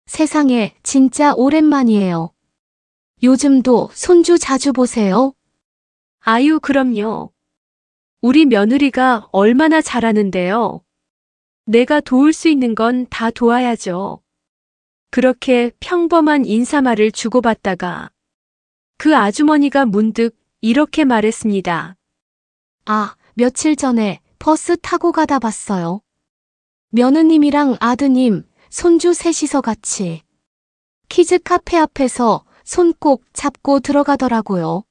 세상에, 진짜 오랜만이에요. 요즘도 손주 자주 보세요? 아유, 그럼요. 우리 며느리가 얼마나 잘하는데요. 내가 도울 수 있는 건 다 도와야죠. 그렇게 평범한 인사말을 주고받다가 그 아주머니가 문득 이렇게 말했습니다. 아, 며칠 전에 버스 타고 가다 봤어요. 며느님이랑 아드님, 손주 셋이서 같이 키즈 카페 앞에서 손 꼭 잡고 들어가더라고요.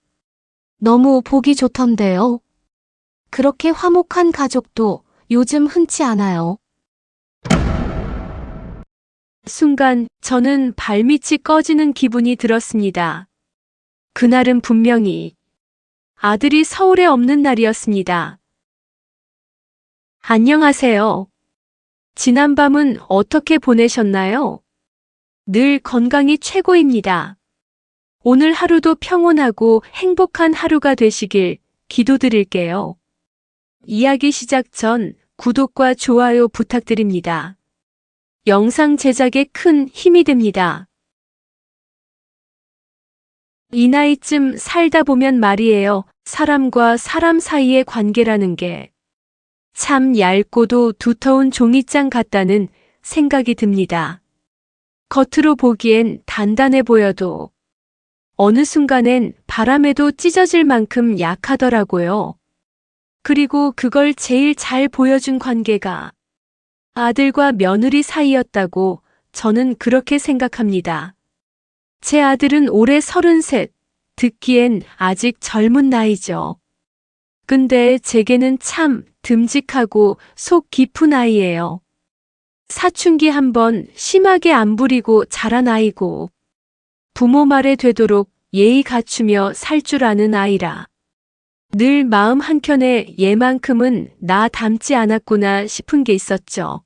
너무 보기 좋던데요. 그렇게 화목한 가족도 요즘 흔치 않아요. 순간 저는 발밑이 꺼지는 기분이 들었습니다. 그날은 분명히 아들이 서울에 없는 날이었습니다. 안녕하세요. 지난밤은 어떻게 보내셨나요? 늘 건강이 최고입니다. 오늘 하루도 평온하고 행복한 하루가 되시길 기도드릴게요. 이야기 시작 전 구독과 좋아요 부탁드립니다. 영상 제작에 큰 힘이 됩니다. 이 나이쯤 살다 보면 말이에요. 사람과 사람 사이의 관계라는 게 참 얇고도 두터운 종이장 같다는 생각이 듭니다. 겉으로 보기엔 단단해 보여도 어느 순간엔 바람에도 찢어질 만큼 약하더라고요. 그리고 그걸 제일 잘 보여준 관계가 아들과 며느리 사이였다고 저는 그렇게 생각합니다. 제 아들은 올해 33, 듣기엔 아직 젊은 나이죠. 근데 제게는 참 듬직하고 속 깊은 아이예요. 사춘기 한번 심하게 안 부리고 자란 아이고 부모 말에 되도록 예의 갖추며 살 줄 아는 아이라 늘 마음 한켠에 얘만큼은 나 닮지 않았구나 싶은 게 있었죠.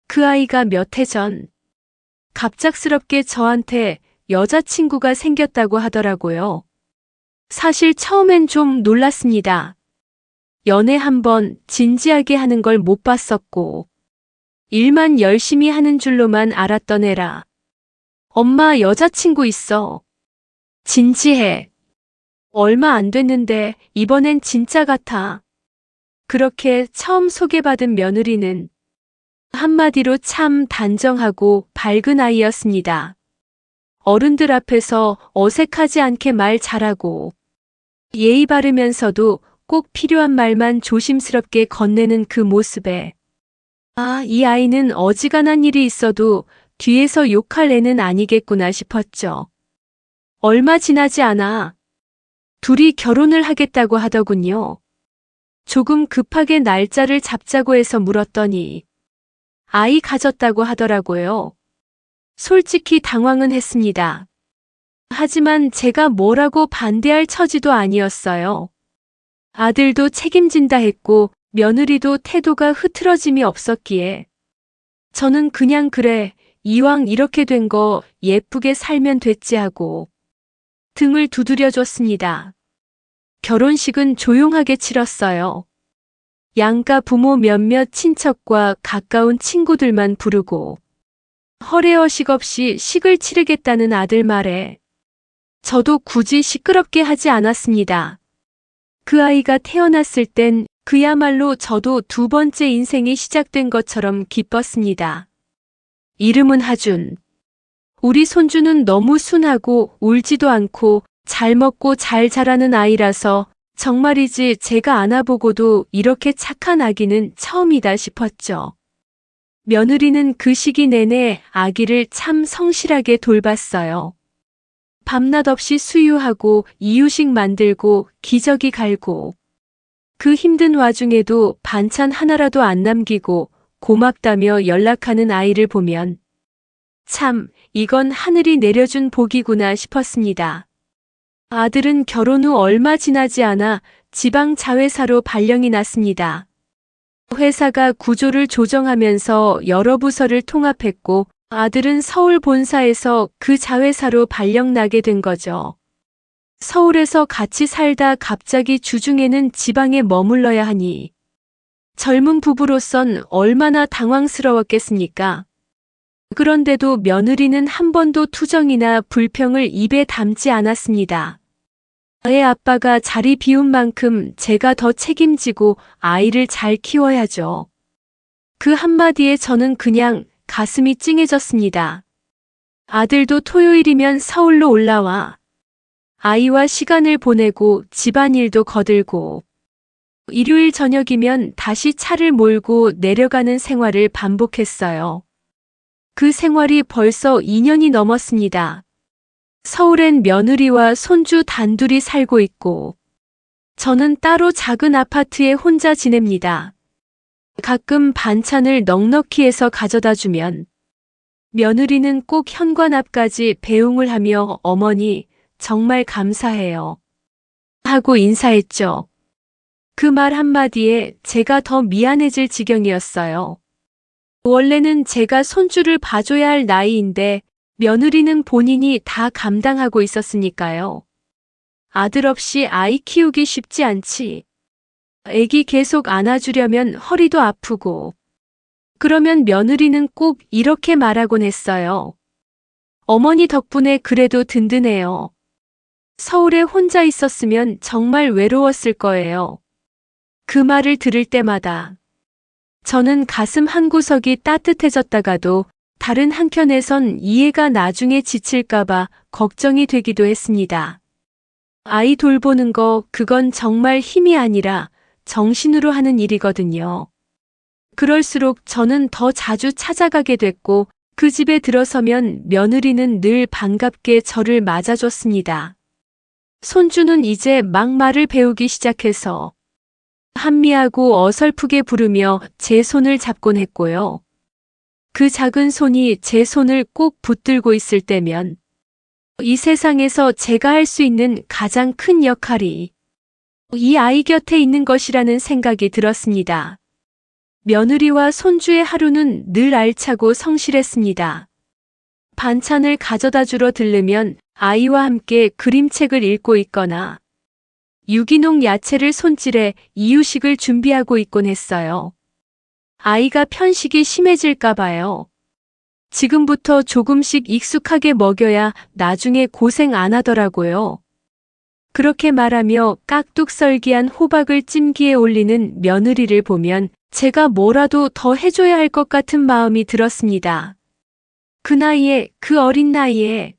그 아이가 몇 해 전 갑작스럽게 저한테 여자친구가 생겼다고 하더라고요. 사실 처음엔 좀 놀랐습니다. 연애 한번 진지하게 하는 걸 못 봤었고 일만 열심히 하는 줄로만 알았던 애라. 엄마 여자친구 있어. 진지해. 얼마 안 됐는데 이번엔 진짜 같아. 그렇게 처음 소개받은 며느리는 한마디로 참 단정하고 밝은 아이였습니다. 어른들 앞에서 어색하지 않게 말 잘하고 예의 바르면서도 꼭 필요한 말만 조심스럽게 건네는 그 모습에 아, 이 아이는 어지간한 일이 있어도 뒤에서 욕할 애는 아니겠구나 싶었죠. 얼마 지나지 않아 둘이 결혼을 하겠다고 하더군요. 조금 급하게 날짜를 잡자고 해서 물었더니 아이 가졌다고 하더라고요. 솔직히 당황은 했습니다. 하지만 제가 뭐라고 반대할 처지도 아니었어요. 아들도 책임진다 했고 며느리도 태도가 흐트러짐이 없었기에 저는 그냥 그래, 이왕 이렇게 된 거 예쁘게 살면 됐지 하고 등을 두드려줬습니다. 결혼식은 조용하게 치렀어요. 양가 부모 몇몇 친척과 가까운 친구들만 부르고 허례허식 없이 식을 치르겠다는 아들 말에 저도 굳이 시끄럽게 하지 않았습니다. 그 아이가 태어났을 땐 그야말로 저도 두 번째 인생이 시작된 것처럼 기뻤습니다. 이름은 하준. 우리 손주는 너무 순하고 울지도 않고 잘 먹고 잘 자라는 아이라서 정말이지 제가 안아보고도 이렇게 착한 아기는 처음이다 싶었죠. 며느리는 그 시기 내내 아기를 참 성실하게 돌봤어요. 밤낮 없이 수유하고 이유식 만들고 기저귀 갈고 그 힘든 와중에도 반찬 하나라도 안 남기고 고맙다며 연락하는 아이를 보면 참 이건 하늘이 내려준 복이구나 싶었습니다. 아들은 결혼 후 얼마 지나지 않아 지방 자회사로 발령이 났습니다. 회사가 구조를 조정하면서 여러 부서를 통합했고 아들은 서울 본사에서 그 자회사로 발령 나게 된 거죠. 서울에서 같이 살다 갑자기 주중에는 지방에 머물러야 하니 젊은 부부로선 얼마나 당황스러웠겠습니까? 그런데도 며느리는 한 번도 투정이나 불평을 입에 담지 않았습니다. 애 아빠가 자리 비운 만큼 제가 더 책임지고 아이를 잘 키워야죠. 그 한마디에 저는 그냥 가슴이 찡해졌습니다. 아들도 토요일이면 서울로 올라와 아이와 시간을 보내고 집안일도 거들고 일요일 저녁이면 다시 차를 몰고 내려가는 생활을 반복했어요. 그 생활이 벌써 2년이 넘었습니다. 서울엔 며느리와 손주 단둘이 살고 있고 저는 따로 작은 아파트에 혼자 지냅니다. 가끔 반찬을 넉넉히 해서 가져다 주면 며느리는 꼭 현관 앞까지 배웅을 하며 어머니 정말 감사해요 하고 인사했죠. 그 말 한마디에 제가 더 미안해질 지경이었어요. 원래는 제가 손주를 봐줘야 할 나이인데 며느리는 본인이 다 감당하고 있었으니까요. 아들 없이 아이 키우기 쉽지 않지. 애기 계속 안아주려면 허리도 아프고. 그러면 며느리는 꼭 이렇게 말하곤 했어요. 어머니 덕분에 그래도 든든해요. 서울에 혼자 있었으면 정말 외로웠을 거예요. 그 말을 들을 때마다 저는 가슴 한구석이 따뜻해졌다가도 다른 한켠에선 이해가 나중에 지칠까봐 걱정이 되기도 했습니다. 아이 돌보는 거 그건 정말 힘이 아니라 정신으로 하는 일이거든요. 그럴수록 저는 더 자주 찾아가게 됐고 그 집에 들어서면 며느리는 늘 반갑게 저를 맞아줬습니다. 손주는 이제 막 말을 배우기 시작해서 한미하고 어설프게 부르며 제 손을 잡곤 했고요. 그 작은 손이 제 손을 꼭 붙들고 있을 때면 이 세상에서 제가 할 수 있는 가장 큰 역할이 이 아이 곁에 있는 것이라는 생각이 들었습니다. 며느리와 손주의 하루는 늘 알차고 성실했습니다. 반찬을 가져다 주러 들르면 아이와 함께 그림책을 읽고 있거나 유기농 야채를 손질해 이유식을 준비하고 있곤 했어요. 아이가 편식이 심해질까 봐요. 지금부터 조금씩 익숙하게 먹여야 나중에 고생 안 하더라고요. 그렇게 말하며 깍둑썰기한 호박을 찜기에 올리는 며느리를 보면 제가 뭐라도 더 해줘야 할 것 같은 마음이 들었습니다. 그 나이에, 그 어린 나이에.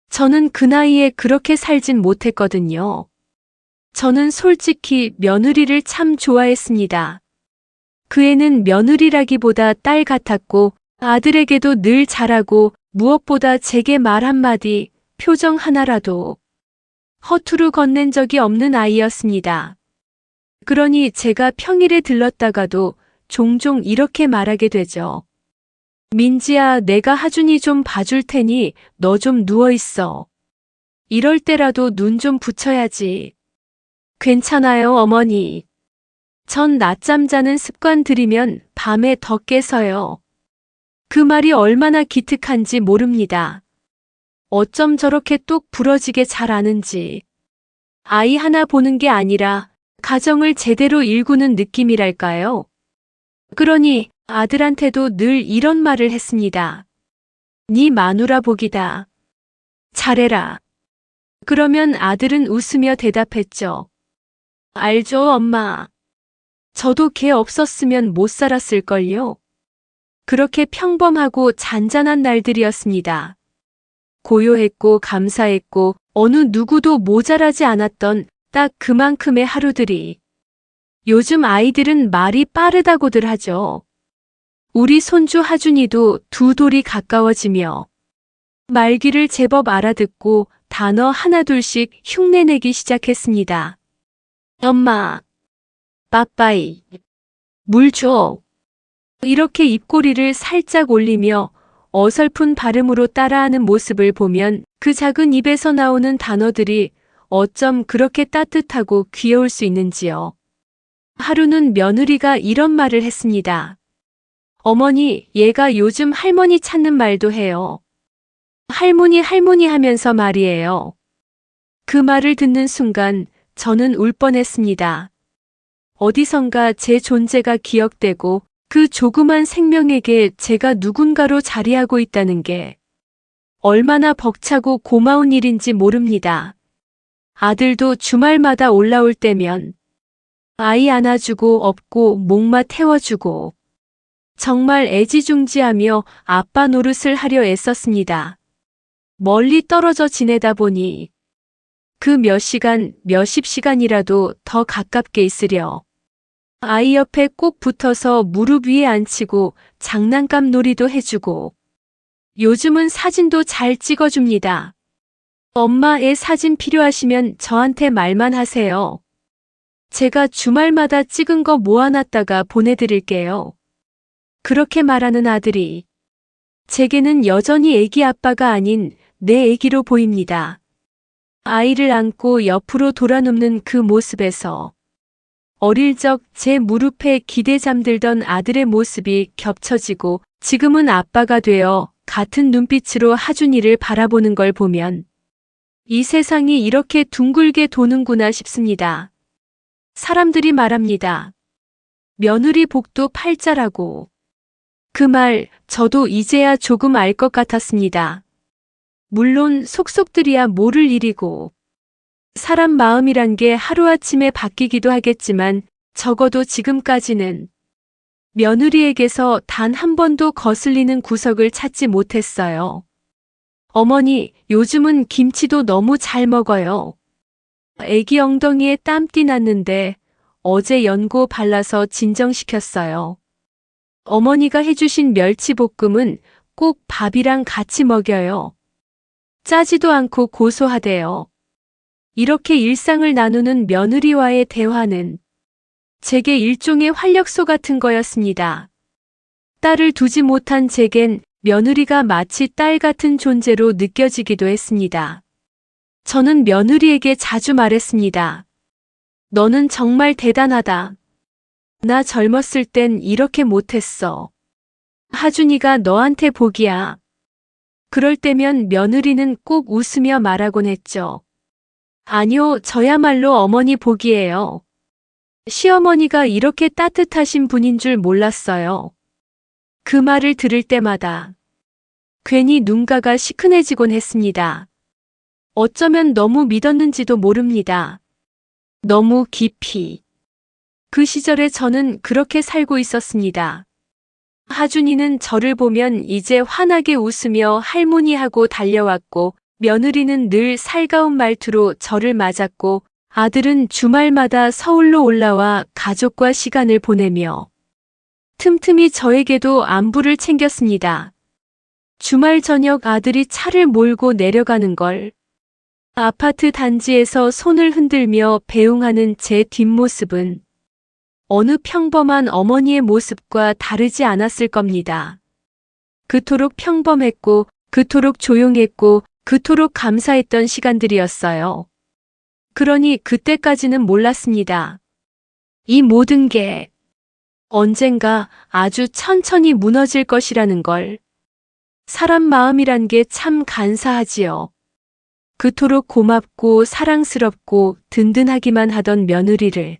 저는 그 나이에 그렇게 살진 못했거든요. 저는 솔직히 며느리를 참 좋아했습니다. 그 애는 며느리라기보다 딸 같았고 아들에게도 늘 잘하고 무엇보다 제게 말 한마디, 표정 하나라도 허투루 건넨 적이 없는 아이였습니다. 그러니 제가 평일에 들렀다가도 종종 이렇게 말하게 되죠. 민지야, 내가 하준이 좀 봐줄 테니 너 좀 누워있어. 이럴 때라도 눈 좀 붙여야지. 괜찮아요, 어머니. 전 낮잠 자는 습관 들이면 밤에 더 깨서요. 그 말이 얼마나 기특한지 모릅니다. 어쩜 저렇게 똑 부러지게 잘 아는지. 아이 하나 보는 게 아니라 가정을 제대로 일구는 느낌이랄까요? 그러니 아들한테도 늘 이런 말을 했습니다. 네 마누라 복이다. 잘해라. 그러면 아들은 웃으며 대답했죠. 알죠, 엄마. 저도 걔 없었으면 못 살았을걸요. 그렇게 평범하고 잔잔한 날들이었습니다. 고요했고 감사했고 어느 누구도 모자라지 않았던 딱 그만큼의 하루들이. 요즘 아이들은 말이 빠르다고들 하죠. 우리 손주 하준이도 두 돌이 가까워지며 말귀를 제법 알아듣고 단어 하나둘씩 흉내내기 시작했습니다. 엄마, 빠빠이, 물 줘. 이렇게 입꼬리를 살짝 올리며 어설픈 발음으로 따라하는 모습을 보면 그 작은 입에서 나오는 단어들이 어쩜 그렇게 따뜻하고 귀여울 수 있는지요. 하루는 며느리가 이런 말을 했습니다. 어머니, 얘가 요즘 할머니 찾는 말도 해요. 할머니 할머니 하면서 말이에요. 그 말을 듣는 순간 저는 울 뻔했습니다. 어디선가 제 존재가 기억되고 그 조그만 생명에게 제가 누군가로 자리하고 있다는 게 얼마나 벅차고 고마운 일인지 모릅니다. 아들도 주말마다 올라올 때면 아이 안아주고 업고 목마 태워주고 정말 애지중지하며 아빠 노릇을 하려 애썼습니다. 멀리 떨어져 지내다 보니 그 몇 시간, 몇십 시간이라도 더 가깝게 있으려 아이 옆에 꼭 붙어서 무릎 위에 앉히고 장난감 놀이도 해주고 요즘은 사진도 잘 찍어줍니다. 엄마 애 사진 필요하시면 저한테 말만 하세요. 제가 주말마다 찍은 거 모아놨다가 보내드릴게요. 그렇게 말하는 아들이 제게는 여전히 애기 아빠가 아닌 내 애기로 보입니다. 아이를 안고 옆으로 돌아눕는 그 모습에서 어릴 적 제 무릎에 기대 잠들던 아들의 모습이 겹쳐지고 지금은 아빠가 되어 같은 눈빛으로 하준이를 바라보는 걸 보면 이 세상이 이렇게 둥글게 도는구나 싶습니다. 사람들이 말합니다. 며느리 복도 팔자라고. 그 말 저도 이제야 조금 알 것 같았습니다. 물론 속속들이야 모를 일이고 사람 마음이란 게 하루아침에 바뀌기도 하겠지만 적어도 지금까지는 며느리에게서 단 한 번도 거슬리는 구석을 찾지 못했어요. 어머니, 요즘은 김치도 너무 잘 먹어요. 애기 엉덩이에 땀띠 났는데 어제 연고 발라서 진정시켰어요. 어머니가 해주신 멸치볶음은 꼭 밥이랑 같이 먹여요. 짜지도 않고 고소하대요. 이렇게 일상을 나누는 며느리와의 대화는 제게 일종의 활력소 같은 거였습니다. 딸을 두지 못한 제겐 며느리가 마치 딸 같은 존재로 느껴지기도 했습니다. 저는 며느리에게 자주 말했습니다. 너는 정말 대단하다. 나 젊었을 땐 이렇게 못했어. 하준이가 너한테 복이야. 그럴 때면 며느리는 꼭 웃으며 말하곤 했죠. 아니요, 저야말로 어머니 복이에요. 시어머니가 이렇게 따뜻하신 분인 줄 몰랐어요. 그 말을 들을 때마다 괜히 눈가가 시큰해지곤 했습니다. 어쩌면 너무 믿었는지도 모릅니다. 너무 깊이. 그 시절에 저는 그렇게 살고 있었습니다. 하준이는 저를 보면 이제 환하게 웃으며 할머니하고 달려왔고 며느리는 늘 살가운 말투로 저를 맞았고 아들은 주말마다 서울로 올라와 가족과 시간을 보내며 틈틈이 저에게도 안부를 챙겼습니다. 주말 저녁 아들이 차를 몰고 내려가는 걸 아파트 단지에서 손을 흔들며 배웅하는 제 뒷모습은 어느 평범한 어머니의 모습과 다르지 않았을 겁니다. 그토록 평범했고, 그토록 조용했고, 그토록 감사했던 시간들이었어요. 그러니 그때까지는 몰랐습니다. 이 모든 게 언젠가 아주 천천히 무너질 것이라는 걸. 사람 마음이란 게 참 간사하지요. 그토록 고맙고 사랑스럽고 든든하기만 하던 며느리를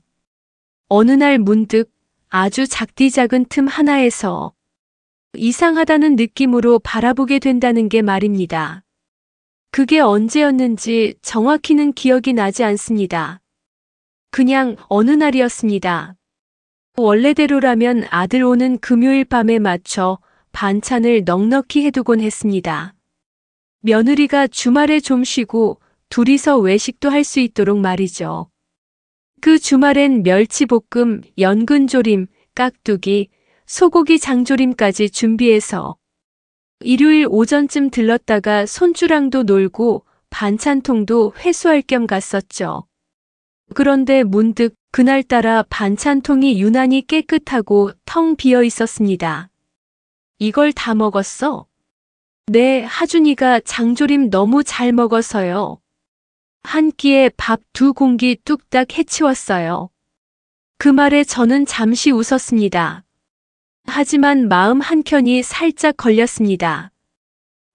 어느 날 문득 아주 작디 작은 틈 하나에서 이상하다는 느낌으로 바라보게 된다는 게 말입니다. 그게 언제였는지 정확히는 기억이 나지 않습니다. 그냥 어느 날이었습니다. 원래대로라면 아들 오는 금요일 밤에 맞춰 반찬을 넉넉히 해두곤 했습니다. 며느리가 주말에 좀 쉬고 둘이서 외식도 할 수 있도록 말이죠. 그 주말엔 멸치볶음, 연근조림, 깍두기, 소고기 장조림까지 준비해서 일요일 오전쯤 들렀다가 손주랑도 놀고 반찬통도 회수할 겸 갔었죠. 그런데 문득 그날따라 반찬통이 유난히 깨끗하고 텅 비어 있었습니다. 이걸 다 먹었어? 네, 하준이가 장조림 너무 잘 먹어서요. 한 끼에 밥 2공기 뚝딱 해치웠어요. 그 말에 저는 잠시 웃었습니다. 하지만 마음 한켠이 살짝 걸렸습니다.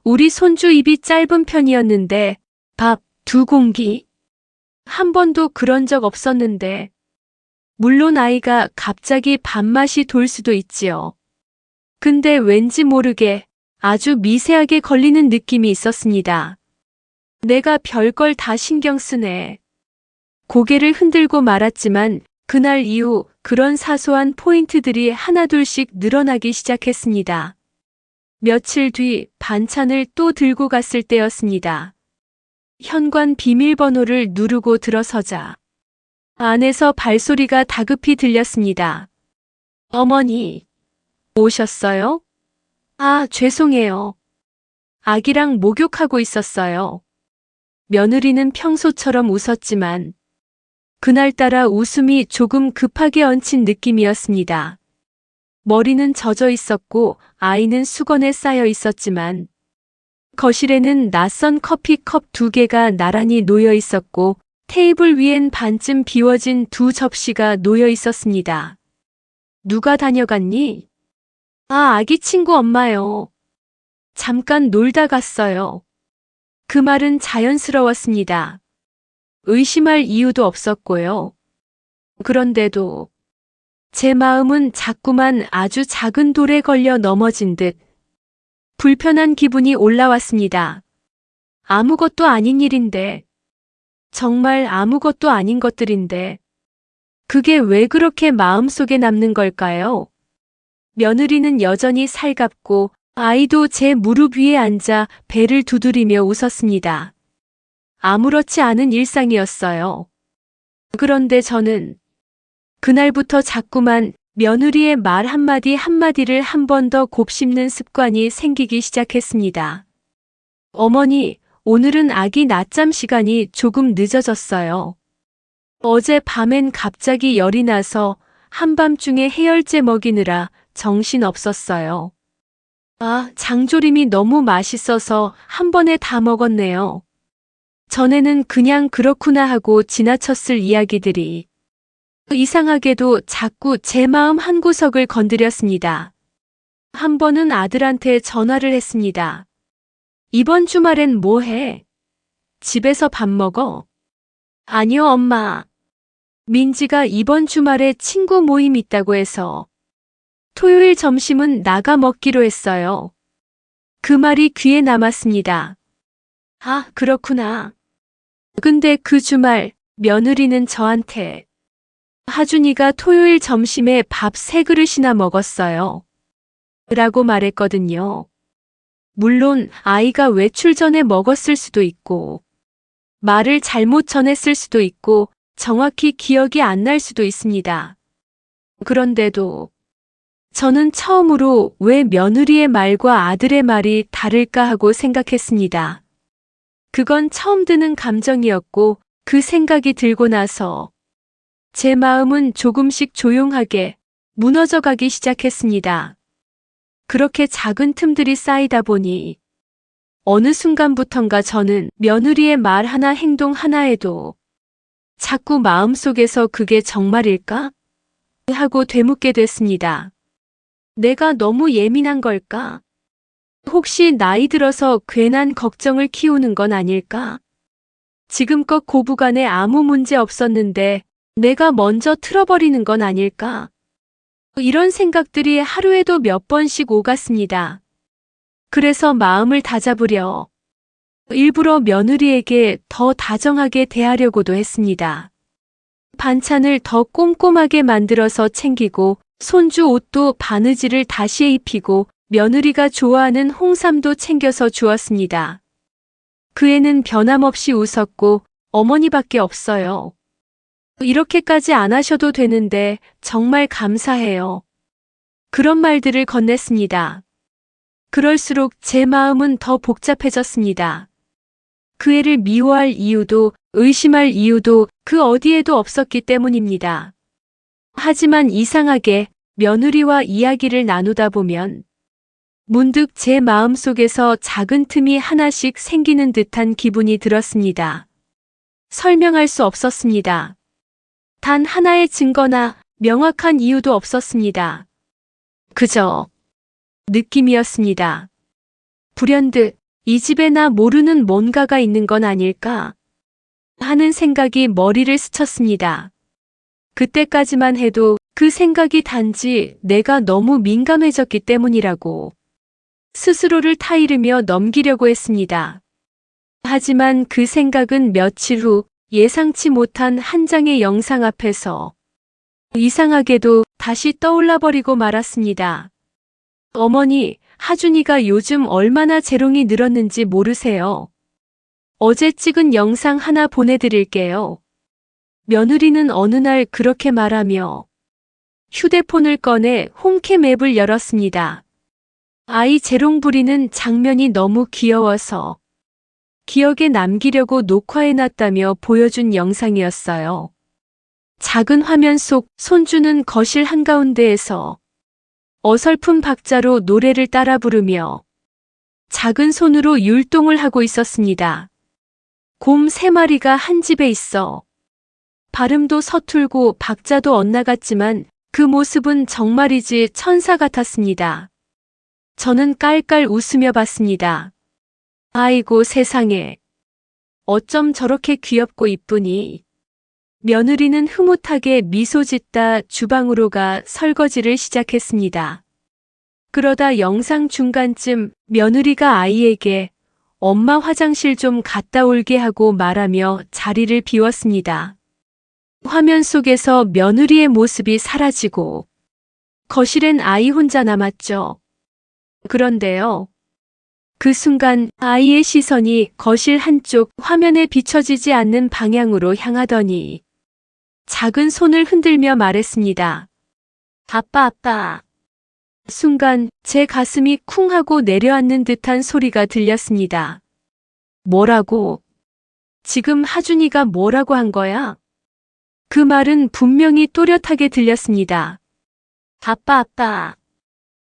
우리 손주 입이 짧은 편이었는데 밥 2공기? 한 번도 그런 적 없었는데 물론 아이가 갑자기 밥맛이 돌 수도 있지요. 근데 왠지 모르게 아주 미세하게 걸리는 느낌이 있었습니다. 내가 별걸 다 신경 쓰네. 고개를 흔들고 말았지만 그날 이후 그런 사소한 포인트들이 하나둘씩 늘어나기 시작했습니다. 며칠 뒤 반찬을 또 들고 갔을 때였습니다. 현관 비밀번호를 누르고 들어서자 안에서 발소리가 다급히 들렸습니다. 어머니, 오셨어요? 아, 죄송해요. 아기랑 목욕하고 있었어요. 며느리는 평소처럼 웃었지만 그날따라 웃음이 조금 급하게 얹힌 느낌이었습니다. 머리는 젖어 있었고 아이는 수건에 쌓여 있었지만 거실에는 낯선 커피컵 2개가 나란히 놓여 있었고 테이블 위엔 반쯤 비워진 2 접시가 놓여 있었습니다. 누가 다녀갔니? 아, 아기 친구 엄마요. 잠깐 놀다 갔어요. 그 말은 자연스러웠습니다. 의심할 이유도 없었고요. 그런데도 제 마음은 자꾸만 아주 작은 돌에 걸려 넘어진 듯 불편한 기분이 올라왔습니다. 아무것도 아닌 일인데, 정말 아무것도 아닌 것들인데, 그게 왜 그렇게 마음속에 남는 걸까요? 며느리는 여전히 살갑고 아이도 제 무릎 위에 앉아 배를 두드리며 웃었습니다. 아무렇지 않은 일상이었어요. 그런데 저는 그날부터 자꾸만 며느리의 말 한마디 한마디를 한 번 더 곱씹는 습관이 생기기 시작했습니다. 어머니, 오늘은 아기 낮잠 시간이 조금 늦어졌어요. 어제 밤엔 갑자기 열이 나서 한밤중에 해열제 먹이느라 정신 없었어요. 아, 장조림이 너무 맛있어서 한 번에 다 먹었네요. 전에는 그냥 그렇구나 하고 지나쳤을 이야기들이 이상하게도 자꾸 제 마음 한구석을 건드렸습니다. 한 번은 아들한테 전화를 했습니다. 이번 주말엔 뭐 해? 집에서 밥 먹어? 아니요, 엄마. 민지가 이번 주말에 친구 모임 있다고 해서 토요일 점심은 나가 먹기로 했어요. 그 말이 귀에 남았습니다. 아, 그렇구나. 근데 그 주말 며느리는 저한테 하준이가 토요일 점심에 밥 3그릇이나 먹었어요. 라고 말했거든요. 물론 아이가 외출 전에 먹었을 수도 있고, 말을 잘못 전했을 수도 있고, 정확히 기억이 안 날 수도 있습니다. 그런데도 저는 처음으로 왜 며느리의 말과 아들의 말이 다를까 하고 생각했습니다. 그건 처음 드는 감정이었고 그 생각이 들고 나서 제 마음은 조금씩 조용하게 무너져가기 시작했습니다. 그렇게 작은 틈들이 쌓이다 보니 어느 순간부턴가 저는 며느리의 말 하나 행동 하나에도 자꾸 마음속에서 그게 정말일까? 하고 되묻게 됐습니다. 내가 너무 예민한 걸까? 혹시 나이 들어서 괜한 걱정을 키우는 건 아닐까? 지금껏 고부간에 아무 문제 없었는데 내가 먼저 틀어버리는 건 아닐까? 이런 생각들이 하루에도 몇 번씩 오갔습니다. 그래서 마음을 다잡으려 일부러 며느리에게 더 다정하게 대하려고도 했습니다. 반찬을 더 꼼꼼하게 만들어서 챙기고 손주 옷도 바느질을 다시 입히고 며느리가 좋아하는 홍삼도 챙겨서 주었습니다. 그 애는 변함없이 웃었고 어머니밖에 없어요. 이렇게까지 안 하셔도 되는데 정말 감사해요. 그런 말들을 건넸습니다. 그럴수록 제 마음은 더 복잡해졌습니다. 그 애를 미워할 이유도 의심할 이유도 그 어디에도 없었기 때문입니다. 하지만 이상하게 며느리와 이야기를 나누다 보면 문득 제 마음속에서 작은 틈이 하나씩 생기는 듯한 기분이 들었습니다. 설명할 수 없었습니다. 단 하나의 증거나 명확한 이유도 없었습니다. 그저 느낌이었습니다. 불현듯 이 집에 나 모르는 뭔가가 있는 건 아닐까 하는 생각이 머리를 스쳤습니다. 그때까지만 해도 그 생각이 단지 내가 너무 민감해졌기 때문이라고 스스로를 타이르며 넘기려고 했습니다. 하지만 그 생각은 며칠 후 예상치 못한 한 장의 영상 앞에서 이상하게도 다시 떠올라 버리고 말았습니다. 어머니, 하준이가 요즘 얼마나 재롱이 늘었는지 모르세요? 어제 찍은 영상 하나 보내드릴게요. 며느리는 어느 날 그렇게 말하며 휴대폰을 꺼내 홈캠 앱을 열었습니다. 아이 재롱 부리는 장면이 너무 귀여워서 기억에 남기려고 녹화해놨다며 보여준 영상이었어요. 작은 화면 속 손주는 거실 한가운데에서 어설픈 박자로 노래를 따라 부르며 작은 손으로 율동을 하고 있었습니다. 곰 3마리가 한 집에 있어 발음도 서툴고 박자도 엇나갔지만 그 모습은 정말이지 천사 같았습니다. 저는 깔깔 웃으며 봤습니다. 아이고 세상에. 어쩜 저렇게 귀엽고 이쁘니. 며느리는 흐뭇하게 미소 짓다 주방으로 가 설거지를 시작했습니다. 그러다 영상 중간쯤 며느리가 아이에게 엄마 화장실 좀 갔다 올게 하고 말하며 자리를 비웠습니다. 화면 속에서 며느리의 모습이 사라지고 거실엔 아이 혼자 남았죠. 그런데요. 그 순간 아이의 시선이 거실 한쪽 화면에 비춰지지 않는 방향으로 향하더니 작은 손을 흔들며 말했습니다. 아빠. 순간 제 가슴이 쿵 하고 내려앉는 듯한 소리가 들렸습니다. 뭐라고? 지금 하준이가 뭐라고 한 거야? 그 말은 분명히 또렷하게 들렸습니다. 아빠.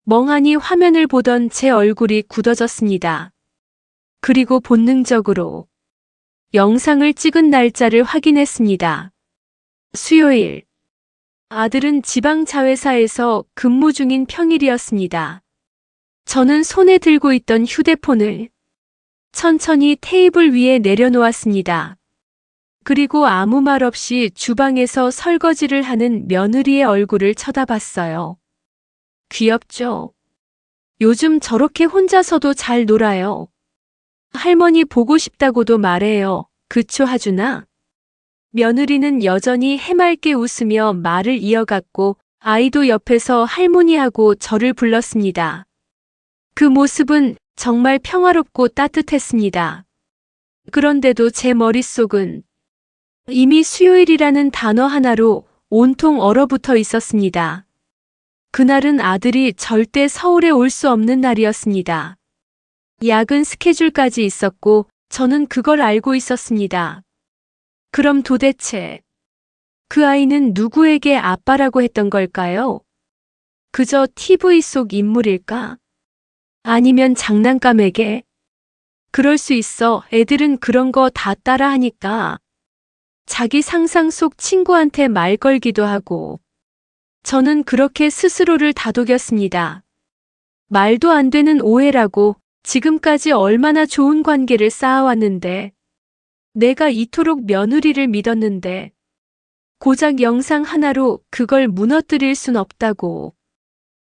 멍하니 화면을 보던 제 얼굴이 굳어졌습니다. 그리고 본능적으로 영상을 찍은 날짜를 확인했습니다. 수요일. 아들은 지방자회사에서 근무 중인 평일이었습니다. 저는 손에 들고 있던 휴대폰을 천천히 테이블 위에 내려놓았습니다. 그리고 아무 말 없이 주방에서 설거지를 하는 며느리의 얼굴을 쳐다봤어요. 귀엽죠? 요즘 저렇게 혼자서도 잘 놀아요. 할머니 보고 싶다고도 말해요. 그쵸, 하준아? 며느리는 여전히 해맑게 웃으며 말을 이어갔고 아이도 옆에서 할머니하고 저를 불렀습니다. 그 모습은 정말 평화롭고 따뜻했습니다. 그런데도 제 머릿속은 이미 수요일이라는 단어 하나로 온통 얼어붙어 있었습니다. 그날은 아들이 절대 서울에 올 수 없는 날이었습니다. 야근 스케줄까지 있었고 저는 그걸 알고 있었습니다. 그럼 도대체 그 아이는 누구에게 아빠라고 했던 걸까요? 그저 TV 속 인물일까? 아니면 장난감에게? 그럴 수 있어. 애들은 그런 거 다 따라하니까. 자기 상상 속 친구한테 말 걸기도 하고. 저는 그렇게 스스로를 다독였습니다. 말도 안 되는 오해라고. 지금까지 얼마나 좋은 관계를 쌓아왔는데. 내가 이토록 며느리를 믿었는데. 고작 영상 하나로 그걸 무너뜨릴 순 없다고.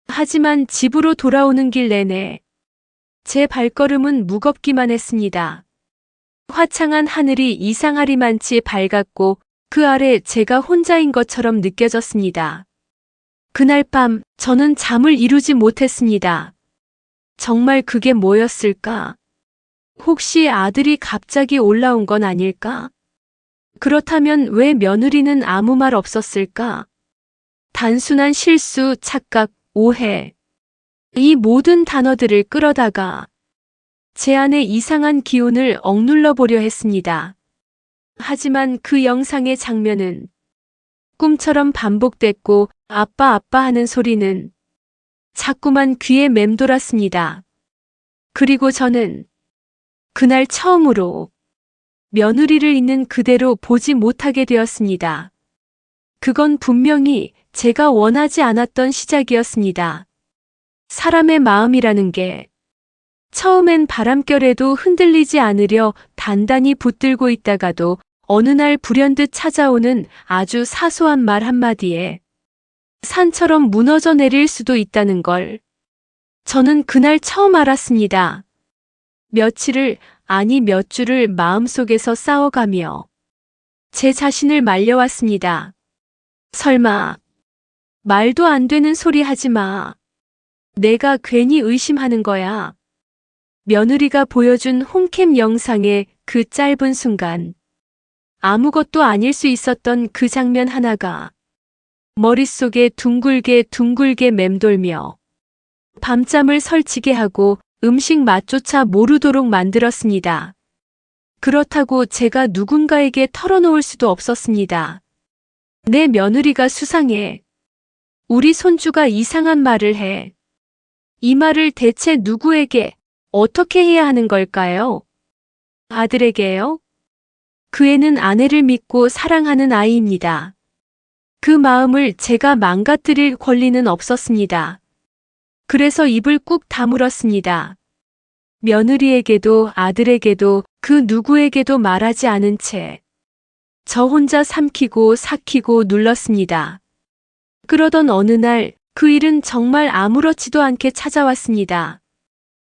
하지만 집으로 돌아오는 길 내내 제 발걸음은 무겁기만 했습니다. 화창한 하늘이 이상하리만치 밝았고 그 아래 제가 혼자인 것처럼 느껴졌습니다. 그날 밤 저는 잠을 이루지 못했습니다. 정말 그게 뭐였을까? 혹시 아들이 갑자기 올라온 건 아닐까? 그렇다면 왜 며느리는 아무 말 없었을까? 단순한 실수, 착각, 오해. 이 모든 단어들을 끌어다가 제 안에 이상한 기운을 억눌러 보려 했습니다. 하지만 그 영상의 장면은 꿈처럼 반복됐고 아빠 하는 소리는 자꾸만 귀에 맴돌았습니다. 그리고 저는 그날 처음으로 며느리를 있는 그대로 보지 못하게 되었습니다. 그건 분명히 제가 원하지 않았던 시작이었습니다. 사람의 마음이라는 게 처음엔 바람결에도 흔들리지 않으려 단단히 붙들고 있다가도 어느 날 불현듯 찾아오는 아주 사소한 말 한마디에 산처럼 무너져 내릴 수도 있다는 걸 저는 그날 처음 알았습니다. 며칠을, 아니 몇 주를 마음속에서 싸워가며 제 자신을 말려왔습니다. 설마, 말도 안 되는 소리 하지 마. 내가 괜히 의심하는 거야. 며느리가 보여준 홈캠 영상의 그 짧은 순간, 아무것도 아닐 수 있었던 그 장면 하나가 머릿속에 둥글게 맴돌며 밤잠을 설치게 하고 음식 맛조차 모르도록 만들었습니다. 그렇다고 제가 누군가에게 털어놓을 수도 없었습니다. 내 며느리가 수상해. 우리 손주가 이상한 말을 해. 이 말을 대체 누구에게 어떻게 해야 하는 걸까요? 아들에게요? 그 애는 아내를 믿고 사랑하는 아이입니다. 그 마음을 제가 망가뜨릴 권리는 없었습니다. 그래서 입을 꾹 다물었습니다. 며느리에게도 아들에게도 그 누구에게도 말하지 않은 채 저 혼자 삼키고 삭히고 눌렀습니다. 그러던 어느 날 그 일은 정말 아무렇지도 않게 찾아왔습니다.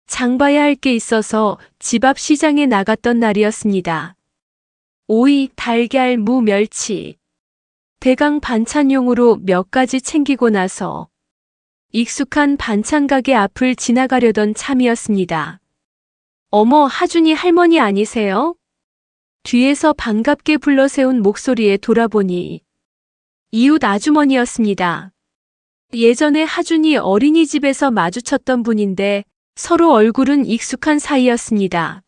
장 봐야 할 게 있어서 집 앞 시장에 나갔던 날이었습니다. 오이, 달걀, 무, 멸치. 대강 반찬용으로 몇 가지 챙기고 나서 익숙한 반찬 가게 앞을 지나가려던 참이었습니다. 어머, 하준이 할머니 아니세요? 뒤에서 반갑게 불러세운 목소리에 돌아보니 이웃 아주머니였습니다. 예전에 하준이 어린이집에서 마주쳤던 분인데 서로 얼굴은 익숙한 사이였습니다.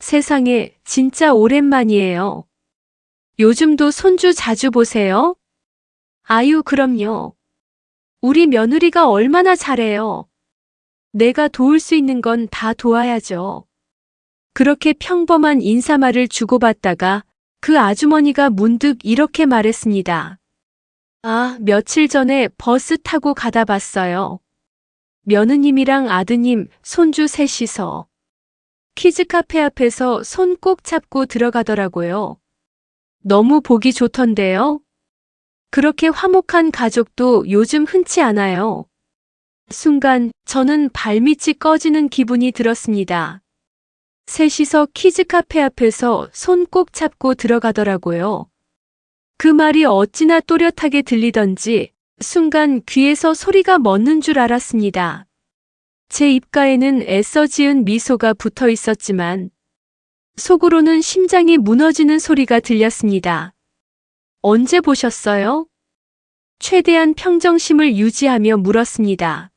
세상에, 진짜 오랜만이에요. 요즘도 손주 자주 보세요? 아유, 그럼요. 우리 며느리가 얼마나 잘해요. 내가 도울 수 있는 건 다 도와야죠. 그렇게 평범한 인사말을 주고받다가 그 아주머니가 문득 이렇게 말했습니다. 아, 며칠 전에 버스 타고 가다 봤어요. 며느님이랑 아드님, 손주 셋이서 키즈카페 앞에서 손 꼭 잡고 들어가더라고요. 너무 보기 좋던데요? 그렇게 화목한 가족도 요즘 흔치 않아요. 순간 저는 발밑이 꺼지는 기분이 들었습니다. 셋이서 키즈카페 앞에서 손 꼭 잡고 들어가더라고요. 그 말이 어찌나 또렷하게 들리던지 순간 귀에서 소리가 멎는 줄 알았습니다. 제 입가에는 애써 지은 미소가 붙어 있었지만 속으로는 심장이 무너지는 소리가 들렸습니다. 언제 보셨어요? 최대한 평정심을 유지하며 물었습니다.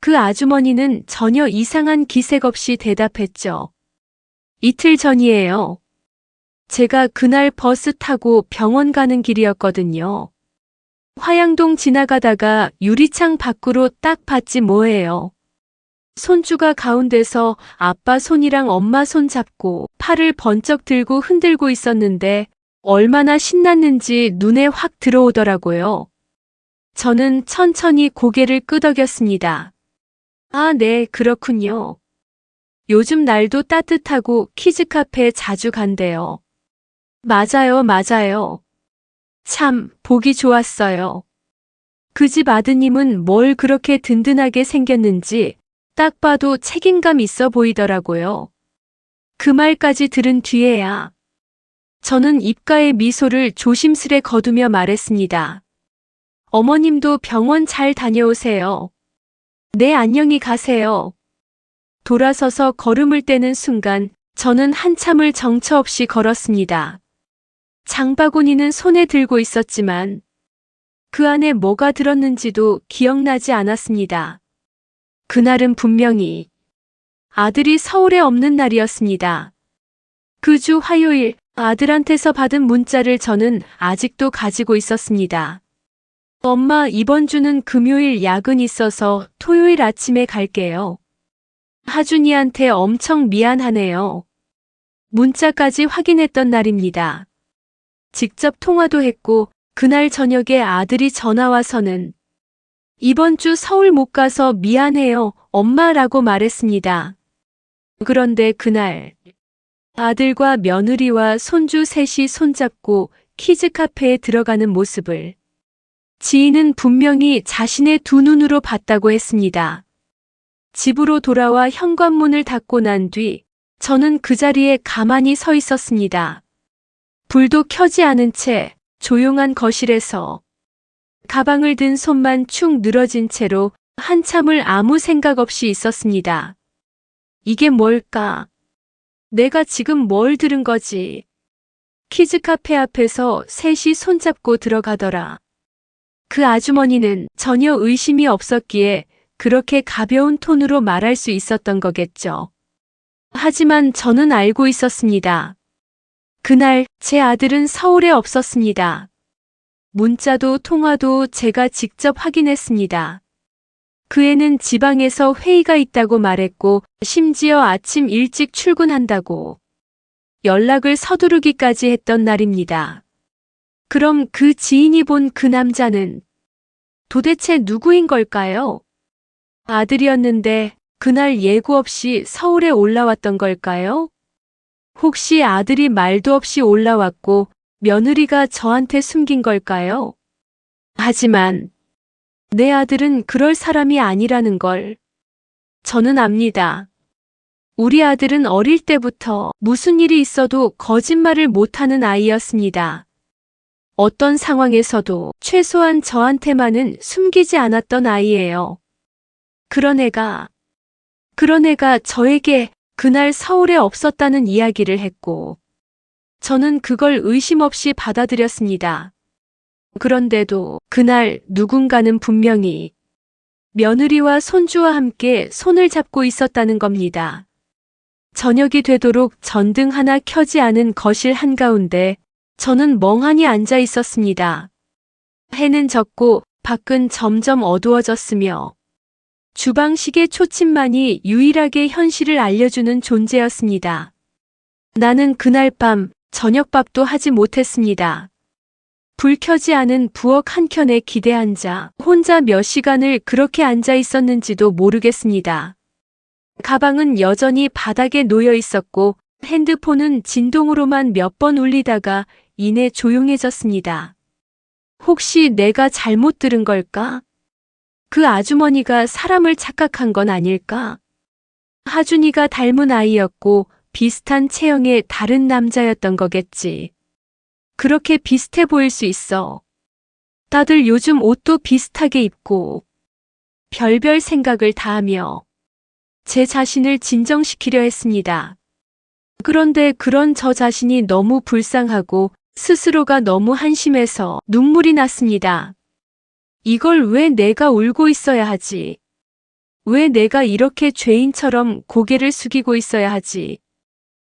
그 아주머니는 전혀 이상한 기색 없이 대답했죠. 이틀 전이에요. 제가 그날 버스 타고 병원 가는 길이었거든요. 화양동 지나가다가 유리창 밖으로 딱 봤지 뭐예요. 손주가 가운데서 아빠 손이랑 엄마 손 잡고 팔을 번쩍 들고 흔들고 있었는데 얼마나 신났는지 눈에 확 들어오더라고요. 저는 천천히 고개를 끄덕였습니다. 아, 네, 그렇군요. 요즘 날도 따뜻하고 키즈카페 자주 간대요. 맞아요. 참, 보기 좋았어요. 그 집 아드님은 뭘 그렇게 든든하게 생겼는지 딱 봐도 책임감 있어 보이더라고요. 그 말까지 들은 뒤에야 저는 입가에 미소를 조심스레 거두며 말했습니다. 어머님도 병원 잘 다녀오세요. 네, 안녕히 가세요. 돌아서서 걸음을 떼는 순간 저는 한참을 정처 없이 걸었습니다. 장바구니는 손에 들고 있었지만 그 안에 뭐가 들었는지도 기억나지 않았습니다. 그날은 분명히 아들이 서울에 없는 날이었습니다. 그 주 화요일 아들한테서 받은 문자를 저는 아직도 가지고 있었습니다. 엄마, 이번 주는 금요일 야근 있어서 토요일 아침에 갈게요. 하준이한테 엄청 미안하네요. 문자까지 확인했던 날입니다. 직접 통화도 했고 그날 저녁에 아들이 전화와서는 이번 주 서울 못 가서 미안해요, 엄마라고 말했습니다. 그런데 그날 아들과 며느리와 손주 셋이 손잡고 키즈카페에 들어가는 모습을 지인은 분명히 자신의 두 눈으로 봤다고 했습니다. 집으로 돌아와 현관문을 닫고 난 뒤 저는 그 자리에 가만히 서 있었습니다. 불도 켜지 않은 채 조용한 거실에서 가방을 든 손만 축 늘어진 채로 한참을 아무 생각 없이 있었습니다. 이게 뭘까? 내가 지금 뭘 들은 거지? 키즈카페 앞에서 셋이 손잡고 들어가더라. 그 아주머니는 전혀 의심이 없었기에 그렇게 가벼운 톤으로 말할 수 있었던 거겠죠. 하지만 저는 알고 있었습니다. 그날 제 아들은 서울에 없었습니다. 문자도 통화도 제가 직접 확인했습니다. 그 애는 지방에서 회의가 있다고 말했고 심지어 아침 일찍 출근한다고 연락을 서두르기까지 했던 날입니다. 그럼 그 지인이 본 그 남자는 도대체 누구인 걸까요? 아들이었는데 그날 예고 없이 서울에 올라왔던 걸까요? 혹시 아들이 말도 없이 올라왔고 며느리가 저한테 숨긴 걸까요? 하지만 내 아들은 그럴 사람이 아니라는 걸 저는 압니다. 우리 아들은 어릴 때부터 무슨 일이 있어도 거짓말을 못하는 아이였습니다. 어떤 상황에서도 최소한 저한테만은 숨기지 않았던 아이예요. 그런 애가 저에게 그날 서울에 없었다는 이야기를 했고, 저는 그걸 의심 없이 받아들였습니다. 그런데도 그날 누군가는 분명히 며느리와 손주와 함께 손을 잡고 있었다는 겁니다. 저녁이 되도록 전등 하나 켜지 않은 거실 한가운데 저는 멍하니 앉아 있었습니다. 해는 졌고 밖은 점점 어두워졌으며 주방 시계 초침만이 유일하게 현실을 알려주는 존재였습니다. 나는 그날 밤 저녁밥도 하지 못했습니다. 불 켜지 않은 부엌 한켠에 기대앉아 혼자 몇 시간을 그렇게 앉아 있었는지도 모르겠습니다. 가방은 여전히 바닥에 놓여 있었고 핸드폰은 진동으로만 몇 번 울리다가 이내 조용해졌습니다. 혹시 내가 잘못 들은 걸까? 그 아주머니가 사람을 착각한 건 아닐까? 하준이가 닮은 아이였고 비슷한 체형의 다른 남자였던 거겠지. 그렇게 비슷해 보일 수 있어. 다들 요즘 옷도 비슷하게 입고 별별 생각을 다 하며 제 자신을 진정시키려 했습니다. 그런데 그런 저 자신이 너무 불쌍하고 스스로가 너무 한심해서 눈물이 났습니다. 이걸 왜 내가 울고 있어야 하지? 왜 내가 이렇게 죄인처럼 고개를 숙이고 있어야 하지?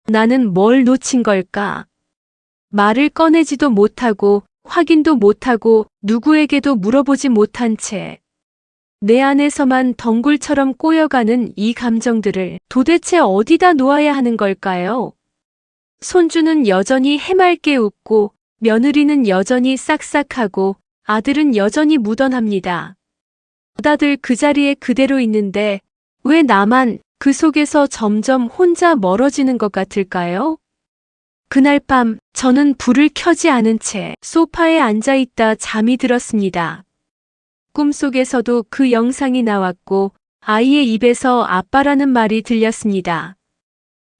나는 뭘 놓친 걸까? 말을 꺼내지도 못하고 확인도 못하고 누구에게도 물어보지 못한 채 내 안에서만 덩굴처럼 꼬여가는 이 감정들을 도대체 어디다 놓아야 하는 걸까요? 손주는 여전히 해맑게 웃고 며느리는 여전히 싹싹하고 아들은 여전히 무던합니다. 다들 그 자리에 그대로 있는데 왜 나만 그 속에서 점점 혼자 멀어지는 것 같을까요? 그날 밤 저는 불을 켜지 않은 채 소파에 앉아 있다 잠이 들었습니다. 꿈속에서도 그 영상이 나왔고 아이의 입에서 아빠라는 말이 들렸습니다.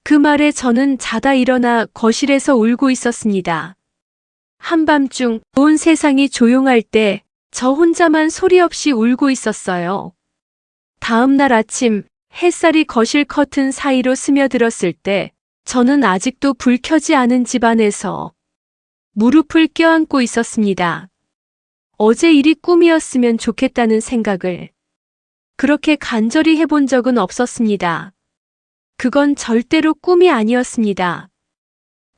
그 말에 저는 자다 일어나 거실에서 울고 있었습니다. 한밤중 온 세상이 조용할 때 저 혼자만 소리 없이 울고 있었어요. 다음 날 아침 햇살이 거실 커튼 사이로 스며들었을 때 저는 아직도 불 켜지 않은 집안에서 무릎을 껴안고 있었습니다. 어제 일이 꿈이었으면 좋겠다는 생각을 그렇게 간절히 해본 적은 없었습니다. 그건 절대로 꿈이 아니었습니다.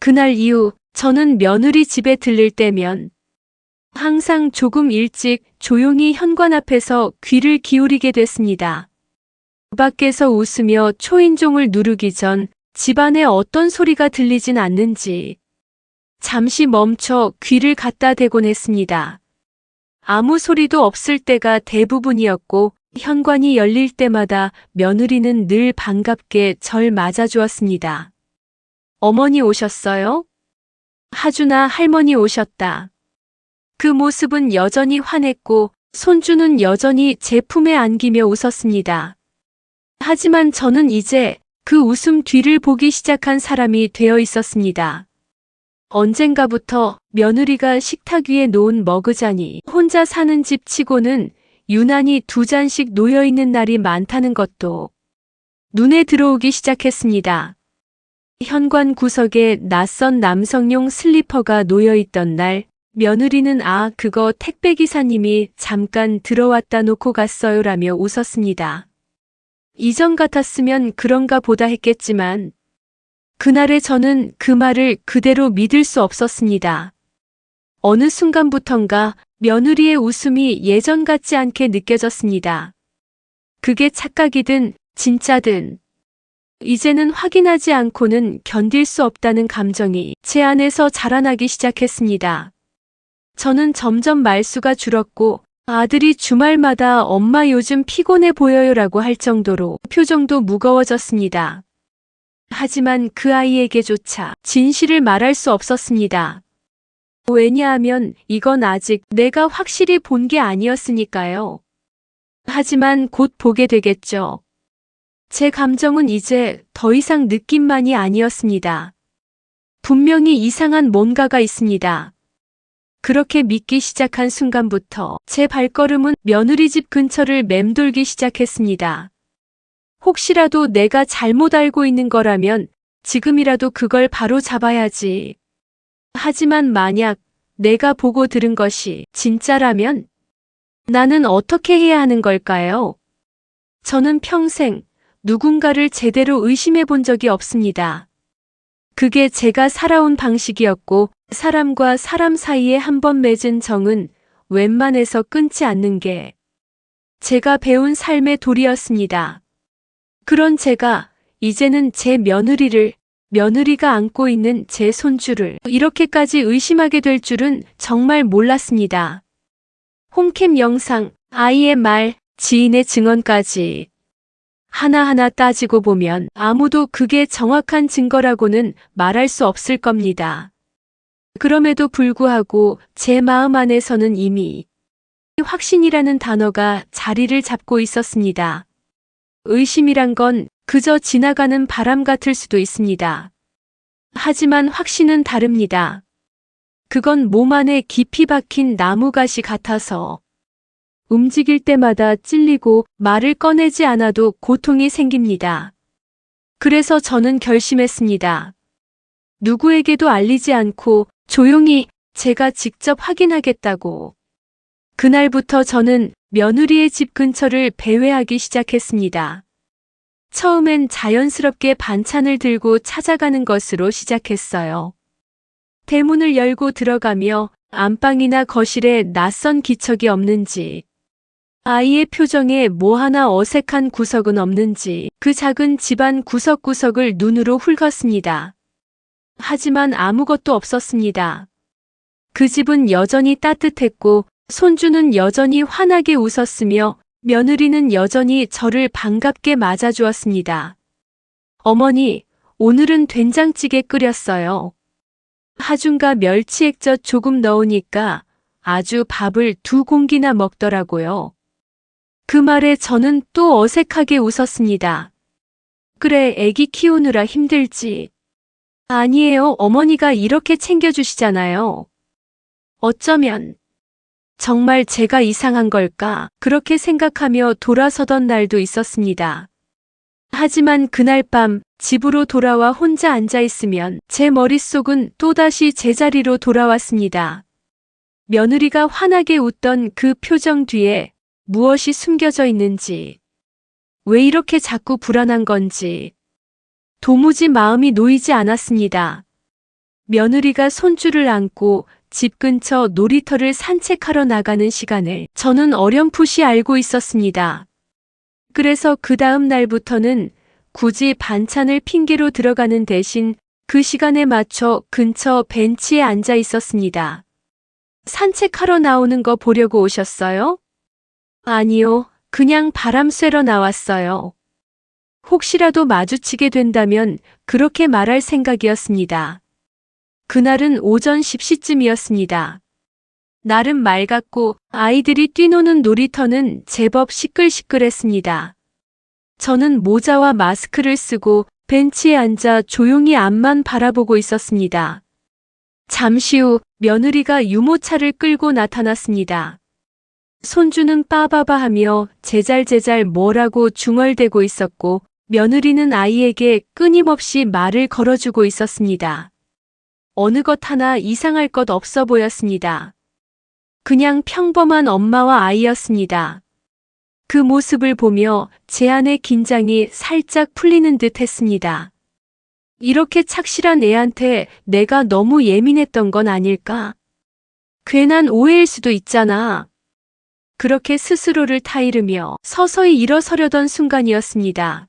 그날 이후 저는 며느리 집에 들를 때면 항상 조금 일찍 조용히 현관 앞에서 귀를 기울이게 됐습니다. 밖에서 웃으며 초인종을 누르기 전 집안에 어떤 소리가 들리진 않는지 잠시 멈춰 귀를 갖다 대곤 했습니다. 아무 소리도 없을 때가 대부분이었고 현관이 열릴 때마다 며느리는 늘 반갑게 절 맞아주었습니다. 어머니 오셨어요? 하준아, 할머니 오셨다. 그 모습은 여전히 환했고 손주는 여전히 제 품에 안기며 웃었습니다. 하지만 저는 이제 그 웃음 뒤를 보기 시작한 사람이 되어 있었습니다. 언젠가부터 며느리가 식탁 위에 놓은 머그잔이 혼자 사는 집 치고는 유난히 2잔씩 놓여 있는 날이 많다는 것도 눈에 들어오기 시작했습니다. 현관 구석에 낯선 남성용 슬리퍼가 놓여 있던 날, 며느리는 그거 택배기사님이 잠깐 들어왔다 놓고 갔어요 라며 웃었습니다. 이전 같았으면 그런가 보다 했겠지만, 그날의 저는 그 말을 그대로 믿을 수 없었습니다. 어느 순간부턴가 며느리의 웃음이 예전 같지 않게 느껴졌습니다. 그게 착각이든 진짜든 이제는 확인하지 않고는 견딜 수 없다는 감정이 제 안에서 자라나기 시작했습니다. 저는 점점 말수가 줄었고 아들이 주말마다 엄마 요즘 피곤해 보여요라고 할 정도로 표정도 무거워졌습니다. 하지만 그 아이에게조차 진실을 말할 수 없었습니다. 왜냐하면 이건 아직 내가 확실히 본 게 아니었으니까요. 하지만 곧 보게 되겠죠. 제 감정은 이제 더 이상 느낌만이 아니었습니다. 분명히 이상한 뭔가가 있습니다. 그렇게 믿기 시작한 순간부터 제 발걸음은 며느리 집 근처를 맴돌기 시작했습니다. 혹시라도 내가 잘못 알고 있는 거라면 지금이라도 그걸 바로 잡아야지. 하지만 만약 내가 보고 들은 것이 진짜라면 나는 어떻게 해야 하는 걸까요? 저는 평생 누군가를 제대로 의심해 본 적이 없습니다. 그게 제가 살아온 방식이었고 사람과 사람 사이에 한번 맺은 정은 웬만해서 끊지 않는 게 제가 배운 삶의 도리였습니다. 그런 제가 이제는 제 며느리를, 며느리가 안고 있는 제 손주를 이렇게까지 의심하게 될 줄은 정말 몰랐습니다. 홈캠 영상, 아이의 말, 지인의 증언까지 하나하나 따지고 보면 아무도 그게 정확한 증거라고는 말할 수 없을 겁니다. 그럼에도 불구하고 제 마음 안에서는 이미 확신이라는 단어가 자리를 잡고 있었습니다. 의심이란 건 그저 지나가는 바람 같을 수도 있습니다. 하지만 확신은 다릅니다. 그건 몸 안에 깊이 박힌 나무가시 같아서 움직일 때마다 찔리고 말을 꺼내지 않아도 고통이 생깁니다. 그래서 저는 결심했습니다. 누구에게도 알리지 않고 조용히 제가 직접 확인하겠다고. 그날부터 저는 며느리의 집 근처를 배회하기 시작했습니다. 처음엔 자연스럽게 반찬을 들고 찾아가는 것으로 시작했어요. 대문을 열고 들어가며 안방이나 거실에 낯선 기척이 없는지, 아이의 표정에 뭐 하나 어색한 구석은 없는지 그 작은 집안 구석구석을 눈으로 훑었습니다. 하지만 아무것도 없었습니다. 그 집은 여전히 따뜻했고 손주는 여전히 환하게 웃었으며 며느리는 여전히 저를 반갑게 맞아주었습니다. 어머니, 오늘은 된장찌개 끓였어요. 하준과 멸치액젓 조금 넣으니까 아주 밥을 2공기나 먹더라고요. 그 말에 저는 또 어색하게 웃었습니다. 그래, 애기 키우느라 힘들지. 아니에요, 어머니가 이렇게 챙겨주시잖아요. 어쩌면 정말 제가 이상한 걸까 그렇게 생각하며 돌아서던 날도 있었습니다. 하지만 그날 밤 집으로 돌아와 혼자 앉아있으면 제 머릿속은 또다시 제자리로 돌아왔습니다. 며느리가 환하게 웃던 그 표정 뒤에 무엇이 숨겨져 있는지, 왜 이렇게 자꾸 불안한 건지 도무지 마음이 놓이지 않았습니다. 며느리가 손주를 안고 집 근처 놀이터를 산책하러 나가는 시간을 저는 어렴풋이 알고 있었습니다. 그래서 그 다음 날부터는 굳이 반찬을 핑계로 들어가는 대신 그 시간에 맞춰 근처 벤치에 앉아 있었습니다. 산책하러 나오는 거 보려고 오셨어요? 아니요, 그냥 바람 쐬러 나왔어요. 혹시라도 마주치게 된다면 그렇게 말할 생각이었습니다. 그날은 오전 10시쯤이었습니다. 날은 맑았고 아이들이 뛰노는 놀이터는 제법 시끌시끌했습니다. 저는 모자와 마스크를 쓰고 벤치에 앉아 조용히 앞만 바라보고 있었습니다. 잠시 후 며느리가 유모차를 끌고 나타났습니다. 손주는 빠바바 하며 제잘제잘 뭐라고 중얼대고 있었고 며느리는 아이에게 끊임없이 말을 걸어주고 있었습니다. 어느 것 하나 이상할 것 없어 보였습니다. 그냥 평범한 엄마와 아이였습니다. 그 모습을 보며 제 안의 긴장이 살짝 풀리는 듯 했습니다. 이렇게 착실한 애한테 내가 너무 예민했던 건 아닐까? 괜한 오해일 수도 있잖아. 그렇게 스스로를 타이르며 서서히 일어서려던 순간이었습니다.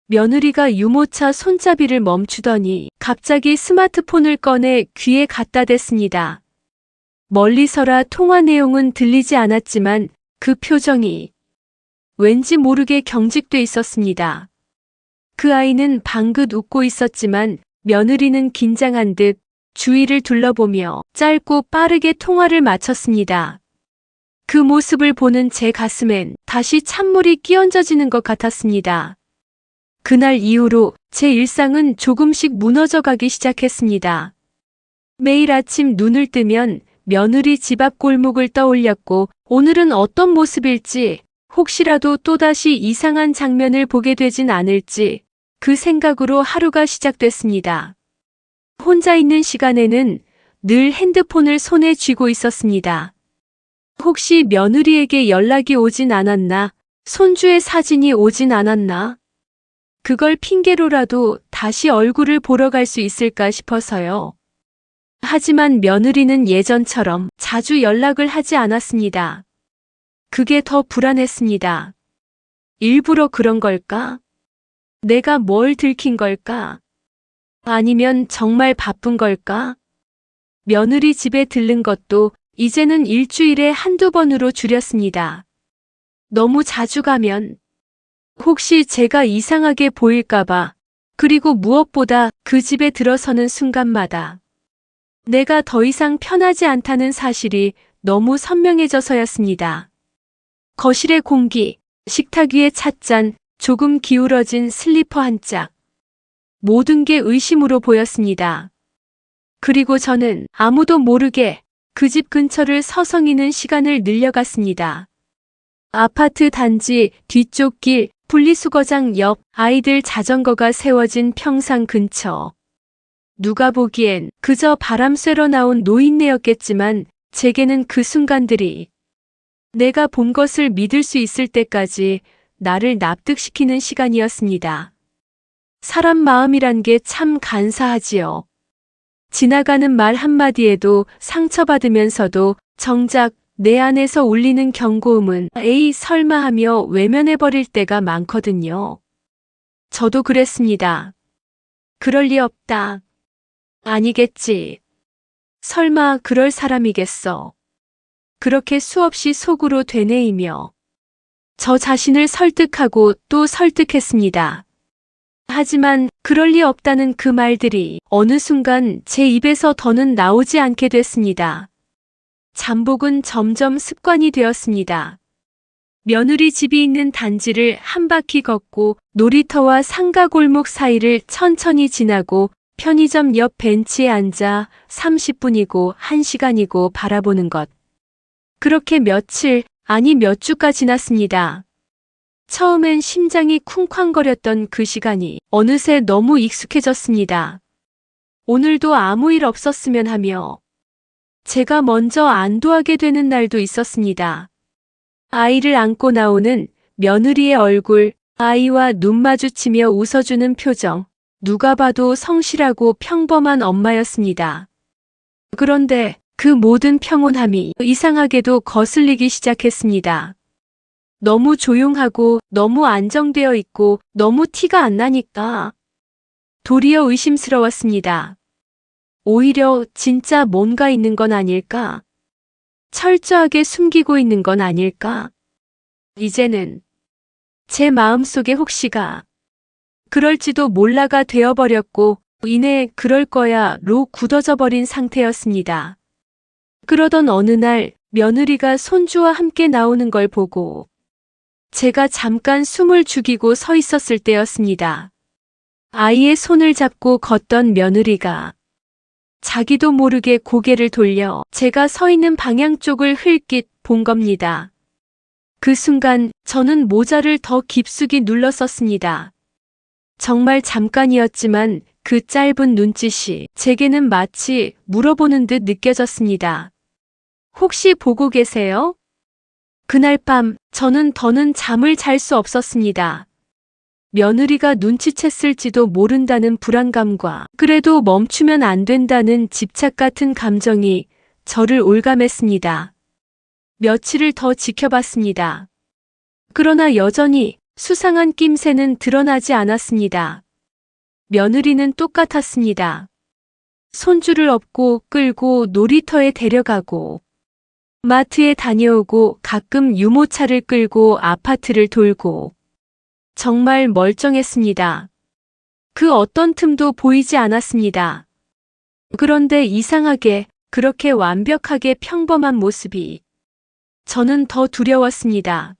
며느리가 유모차 손잡이를 멈추더니 갑자기 스마트폰을 꺼내 귀에 갖다 댔습니다. 멀리서라 통화 내용은 들리지 않았지만 그 표정이 왠지 모르게 경직돼 있었습니다. 그 아이는 방긋 웃고 있었지만 며느리는 긴장한 듯 주위를 둘러보며 짧고 빠르게 통화를 마쳤습니다. 그 모습을 보는 제 가슴엔 다시 찬물이 끼얹어지는 것 같았습니다. 그날 이후로 제 일상은 조금씩 무너져가기 시작했습니다. 매일 아침 눈을 뜨면 며느리 집 앞 골목을 떠올렸고 오늘은 어떤 모습일지 혹시라도 또다시 이상한 장면을 보게 되진 않을지 그 생각으로 하루가 시작됐습니다. 혼자 있는 시간에는 늘 핸드폰을 손에 쥐고 있었습니다. 혹시 며느리에게 연락이 오진 않았나? 손주의 사진이 오진 않았나? 그걸 핑계로라도 다시 얼굴을 보러 갈 수 있을까 싶어서요. 하지만 며느리는 예전처럼 자주 연락을 하지 않았습니다. 그게 더 불안했습니다. 일부러 그런 걸까? 내가 뭘 들킨 걸까? 아니면 정말 바쁜 걸까? 며느리 집에 들른 것도 이제는 일주일에 한두 번으로 줄였습니다. 너무 자주 가면 혹시 제가 이상하게 보일까봐, 그리고 무엇보다 그 집에 들어서는 순간마다 내가 더 이상 편하지 않다는 사실이 너무 선명해져서였습니다. 거실의 공기, 식탁 위의 찻잔, 조금 기울어진 슬리퍼 한 짝. 모든 게 의심으로 보였습니다. 그리고 저는 아무도 모르게 그 집 근처를 서성이는 시간을 늘려갔습니다. 아파트 단지 뒤쪽 길, 분리수거장 옆 아이들 자전거가 세워진 평상 근처. 누가 보기엔 그저 바람 쐬러 나온 노인네였겠지만 제게는 그 순간들이 내가 본 것을 믿을 수 있을 때까지 나를 납득시키는 시간이었습니다. 사람 마음이란 게 참 간사하지요. 지나가는 말 한마디에도 상처받으면서도 정작 내 안에서 울리는 경고음은 에이 설마 하며 외면해버릴 때가 많거든요. 저도 그랬습니다. 그럴 리 없다. 아니겠지. 설마 그럴 사람이겠어. 그렇게 수없이 속으로 되뇌이며 저 자신을 설득하고 또 설득했습니다. 하지만 그럴 리 없다는 그 말들이 어느 순간 제 입에서 더는 나오지 않게 됐습니다. 잠복은 점점 습관이 되었습니다. 며느리 집이 있는 단지를 한 바퀴 걷고 놀이터와 상가 골목 사이를 천천히 지나고 편의점 옆 벤치에 앉아 30분이고 1시간이고 바라보는 것. 그렇게 며칠, 아니 몇 주가 지났습니다. 처음엔 심장이 쿵쾅거렸던 그 시간이 어느새 너무 익숙해졌습니다. 오늘도 아무 일 없었으면 하며 제가 먼저 안도하게 되는 날도 있었습니다. 아이를 안고 나오는 며느리의 얼굴, 아이와 눈 마주치며 웃어주는 표정, 누가 봐도 성실하고 평범한 엄마였습니다. 그런데 그 모든 평온함이 이상하게도 거슬리기 시작했습니다. 너무 조용하고 너무 안정되어 있고 너무 티가 안 나니까 도리어 의심스러웠습니다. 오히려 진짜 뭔가 있는 건 아닐까? 철저하게 숨기고 있는 건 아닐까? 이제는 제 마음속에 혹시가 그럴지도 몰라가 되어버렸고 이내 그럴 거야로 굳어져 버린 상태였습니다. 그러던 어느 날 며느리가 손주와 함께 나오는 걸 보고 제가 잠깐 숨을 죽이고 서 있었을 때였습니다. 아이의 손을 잡고 걷던 며느리가 자기도 모르게 고개를 돌려 제가 서 있는 방향 쪽을 흘낏 본 겁니다. 그 순간 저는 모자를 더 깊숙이 눌렀었습니다. 정말 잠깐이었지만 그 짧은 눈짓이 제게는 마치 물어보는 듯 느껴졌습니다. 혹시 보고 계세요? 그날 밤 저는 더는 잠을 잘 수 없었습니다. 며느리가 눈치챘을지도 모른다는 불안감과 그래도 멈추면 안 된다는 집착 같은 감정이 저를 올감했습니다. 며칠을 더 지켜봤습니다. 그러나 여전히 수상한 낌새는 드러나지 않았습니다. 며느리는 똑같았습니다. 손주를 업고 끌고 놀이터에 데려가고 마트에 다녀오고 가끔 유모차를 끌고 아파트를 돌고 정말 멀쩡했습니다. 그 어떤 틈도 보이지 않았습니다. 그런데 이상하게 그렇게 완벽하게 평범한 모습이 저는 더 두려웠습니다.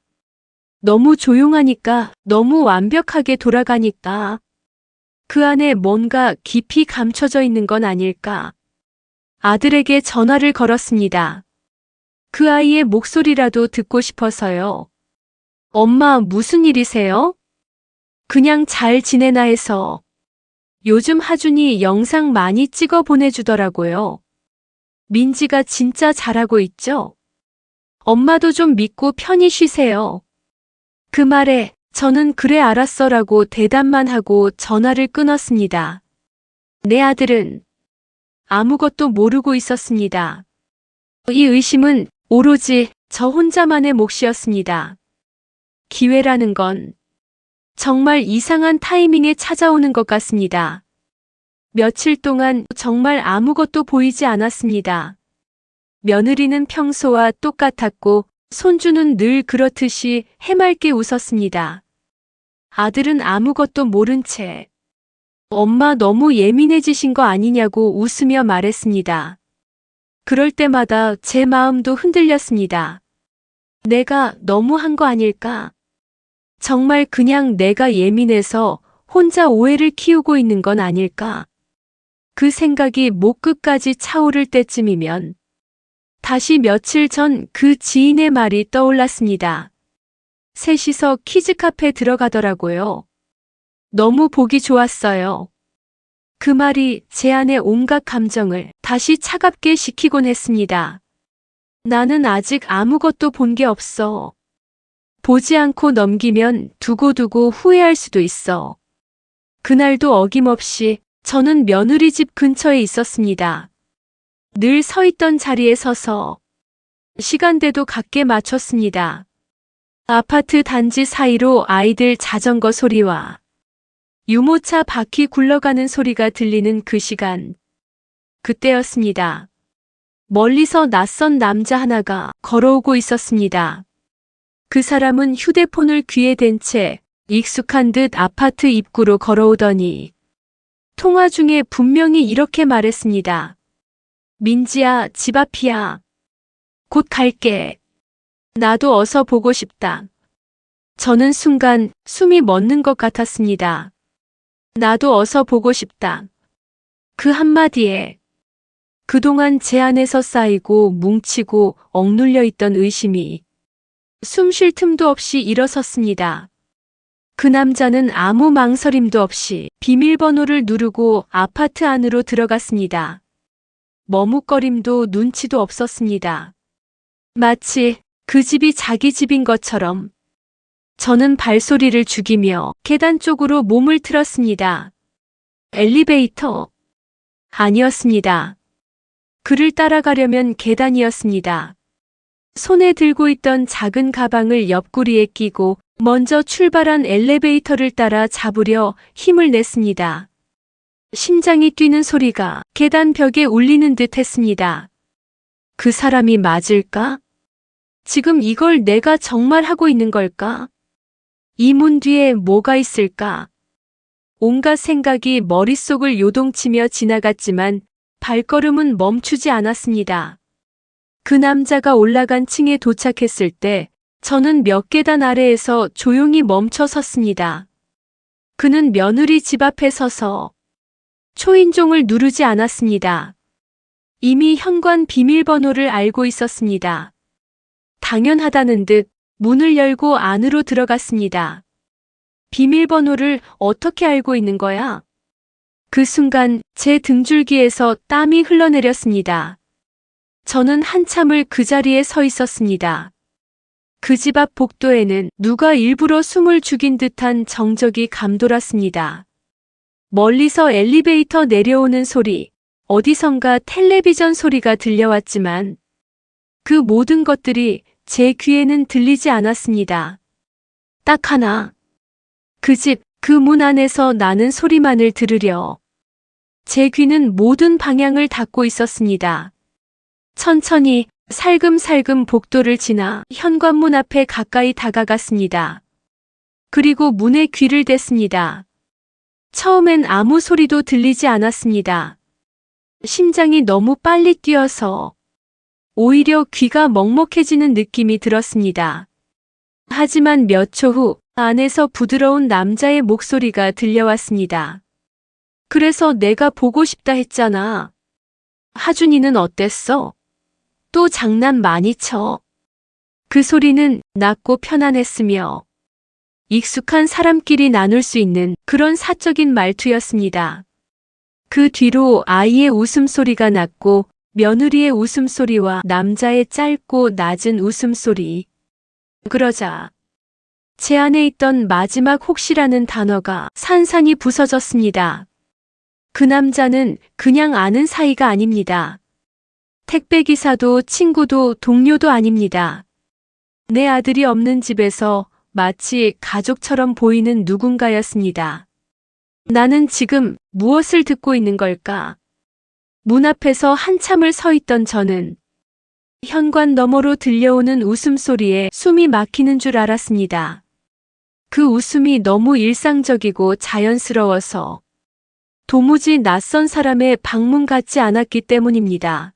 너무 조용하니까, 너무 완벽하게 돌아가니까 그 안에 뭔가 깊이 감춰져 있는 건 아닐까. 아들에게 전화를 걸었습니다. 그 아이의 목소리라도 듣고 싶어서요. 엄마, 무슨 일이세요? 그냥 잘 지내나 해서. 요즘 하준이 영상 많이 찍어 보내주더라고요. 민지가 진짜 잘하고 있죠? 엄마도 좀 믿고 편히 쉬세요. 그 말에 저는 그래 알았어라고 대답만 하고 전화를 끊었습니다. 내 아들은 아무것도 모르고 있었습니다. 이 의심은 오로지 저 혼자만의 몫이었습니다. 기회라는 건 정말 이상한 타이밍에 찾아오는 것 같습니다. 며칠 동안 정말 아무것도 보이지 않았습니다. 며느리는 평소와 똑같았고 손주는 늘 그렇듯이 해맑게 웃었습니다. 아들은 아무것도 모른 채 엄마 너무 예민해지신 거 아니냐고 웃으며 말했습니다. 그럴 때마다 제 마음도 흔들렸습니다. 내가 너무 한 거 아닐까? 정말 그냥 내가 예민해서 혼자 오해를 키우고 있는 건 아닐까? 그 생각이 목 끝까지 차오를 때쯤이면 다시 며칠 전 그 지인의 말이 떠올랐습니다. 셋이서 키즈카페 들어가더라고요. 너무 보기 좋았어요. 그 말이 제 안의 온갖 감정을 다시 차갑게 식히곤 했습니다. 나는 아직 아무것도 본 게 없어. 보지 않고 넘기면 두고두고 후회할 수도 있어. 그날도 어김없이 저는 며느리 집 근처에 있었습니다. 늘 서 있던 자리에 서서 시간대도 같게 맞췄습니다. 아파트 단지 사이로 아이들 자전거 소리와 유모차 바퀴 굴러가는 소리가 들리는 그 시간. 그때였습니다. 멀리서 낯선 남자 하나가 걸어오고 있었습니다. 그 사람은 휴대폰을 귀에 댄 채 익숙한 듯 아파트 입구로 걸어오더니 통화 중에 분명히 이렇게 말했습니다. 민지야, 집 앞이야. 곧 갈게. 나도 어서 보고 싶다. 저는 순간 숨이 멎는 것 같았습니다. 나도 어서 보고 싶다. 그 한마디에 그동안 제 안에서 쌓이고 뭉치고 억눌려 있던 의심이 숨 쉴 틈도 없이 일어섰습니다. 그 남자는 아무 망설임도 없이 비밀번호를 누르고 아파트 안으로 들어갔습니다. 머뭇거림도 눈치도 없었습니다. 마치 그 집이 자기 집인 것처럼 저는 발소리를 죽이며 계단 쪽으로 몸을 틀었습니다. 엘리베이터? 아니었습니다. 그를 따라가려면 계단이었습니다. 손에 들고 있던 작은 가방을 옆구리에 끼고 먼저 출발한 엘리베이터를 따라 잡으려 힘을 냈습니다. 심장이 뛰는 소리가 계단 벽에 울리는 듯 했습니다. 그 사람이 맞을까? 지금 이걸 내가 정말 하고 있는 걸까? 이 문 뒤에 뭐가 있을까? 온갖 생각이 머릿속을 요동치며 지나갔지만 발걸음은 멈추지 않았습니다. 그 남자가 올라간 층에 도착했을 때 저는 몇 계단 아래에서 조용히 멈춰 섰습니다. 그는 며느리 집 앞에 서서 초인종을 누르지 않았습니다. 이미 현관 비밀번호를 알고 있었습니다. 당연하다는 듯 문을 열고 안으로 들어갔습니다. 비밀번호를 어떻게 알고 있는 거야? 그 순간 제 등줄기에서 땀이 흘러내렸습니다. 저는 한참을 그 자리에 서 있었습니다. 그 집 앞 복도에는 누가 일부러 숨을 죽인 듯한 정적이 감돌았습니다. 멀리서 엘리베이터 내려오는 소리, 어디선가 텔레비전 소리가 들려왔지만 그 모든 것들이 제 귀에는 들리지 않았습니다. 딱 하나. 그 집, 그 문 안에서 나는 소리만을 들으려. 제 귀는 모든 방향을 닫고 있었습니다. 천천히 살금살금 복도를 지나 현관문 앞에 가까이 다가갔습니다. 그리고 문에 귀를 댔습니다. 처음엔 아무 소리도 들리지 않았습니다. 심장이 너무 빨리 뛰어서 오히려 귀가 먹먹해지는 느낌이 들었습니다. 하지만 몇 초 후 안에서 부드러운 남자의 목소리가 들려왔습니다. 그래서 내가 보고 싶다 했잖아. 하준이는 어땠어? 또 장난 많이 쳐. 그 소리는 낮고 편안했으며 익숙한 사람끼리 나눌 수 있는 그런 사적인 말투였습니다. 그 뒤로 아이의 웃음소리가 났고 며느리의 웃음소리와 남자의 짧고 낮은 웃음소리. 그러자 제 안에 있던 마지막 혹시라는 단어가 산산이 부서졌습니다. 그 남자는 그냥 아는 사이가 아닙니다. 택배기사도 친구도 동료도 아닙니다. 내 아들이 없는 집에서 마치 가족처럼 보이는 누군가였습니다. 나는 지금 무엇을 듣고 있는 걸까? 문 앞에서 한참을 서 있던 저는 현관 너머로 들려오는 웃음소리에 숨이 막히는 줄 알았습니다. 그 웃음이 너무 일상적이고 자연스러워서 도무지 낯선 사람의 방문 같지 않았기 때문입니다.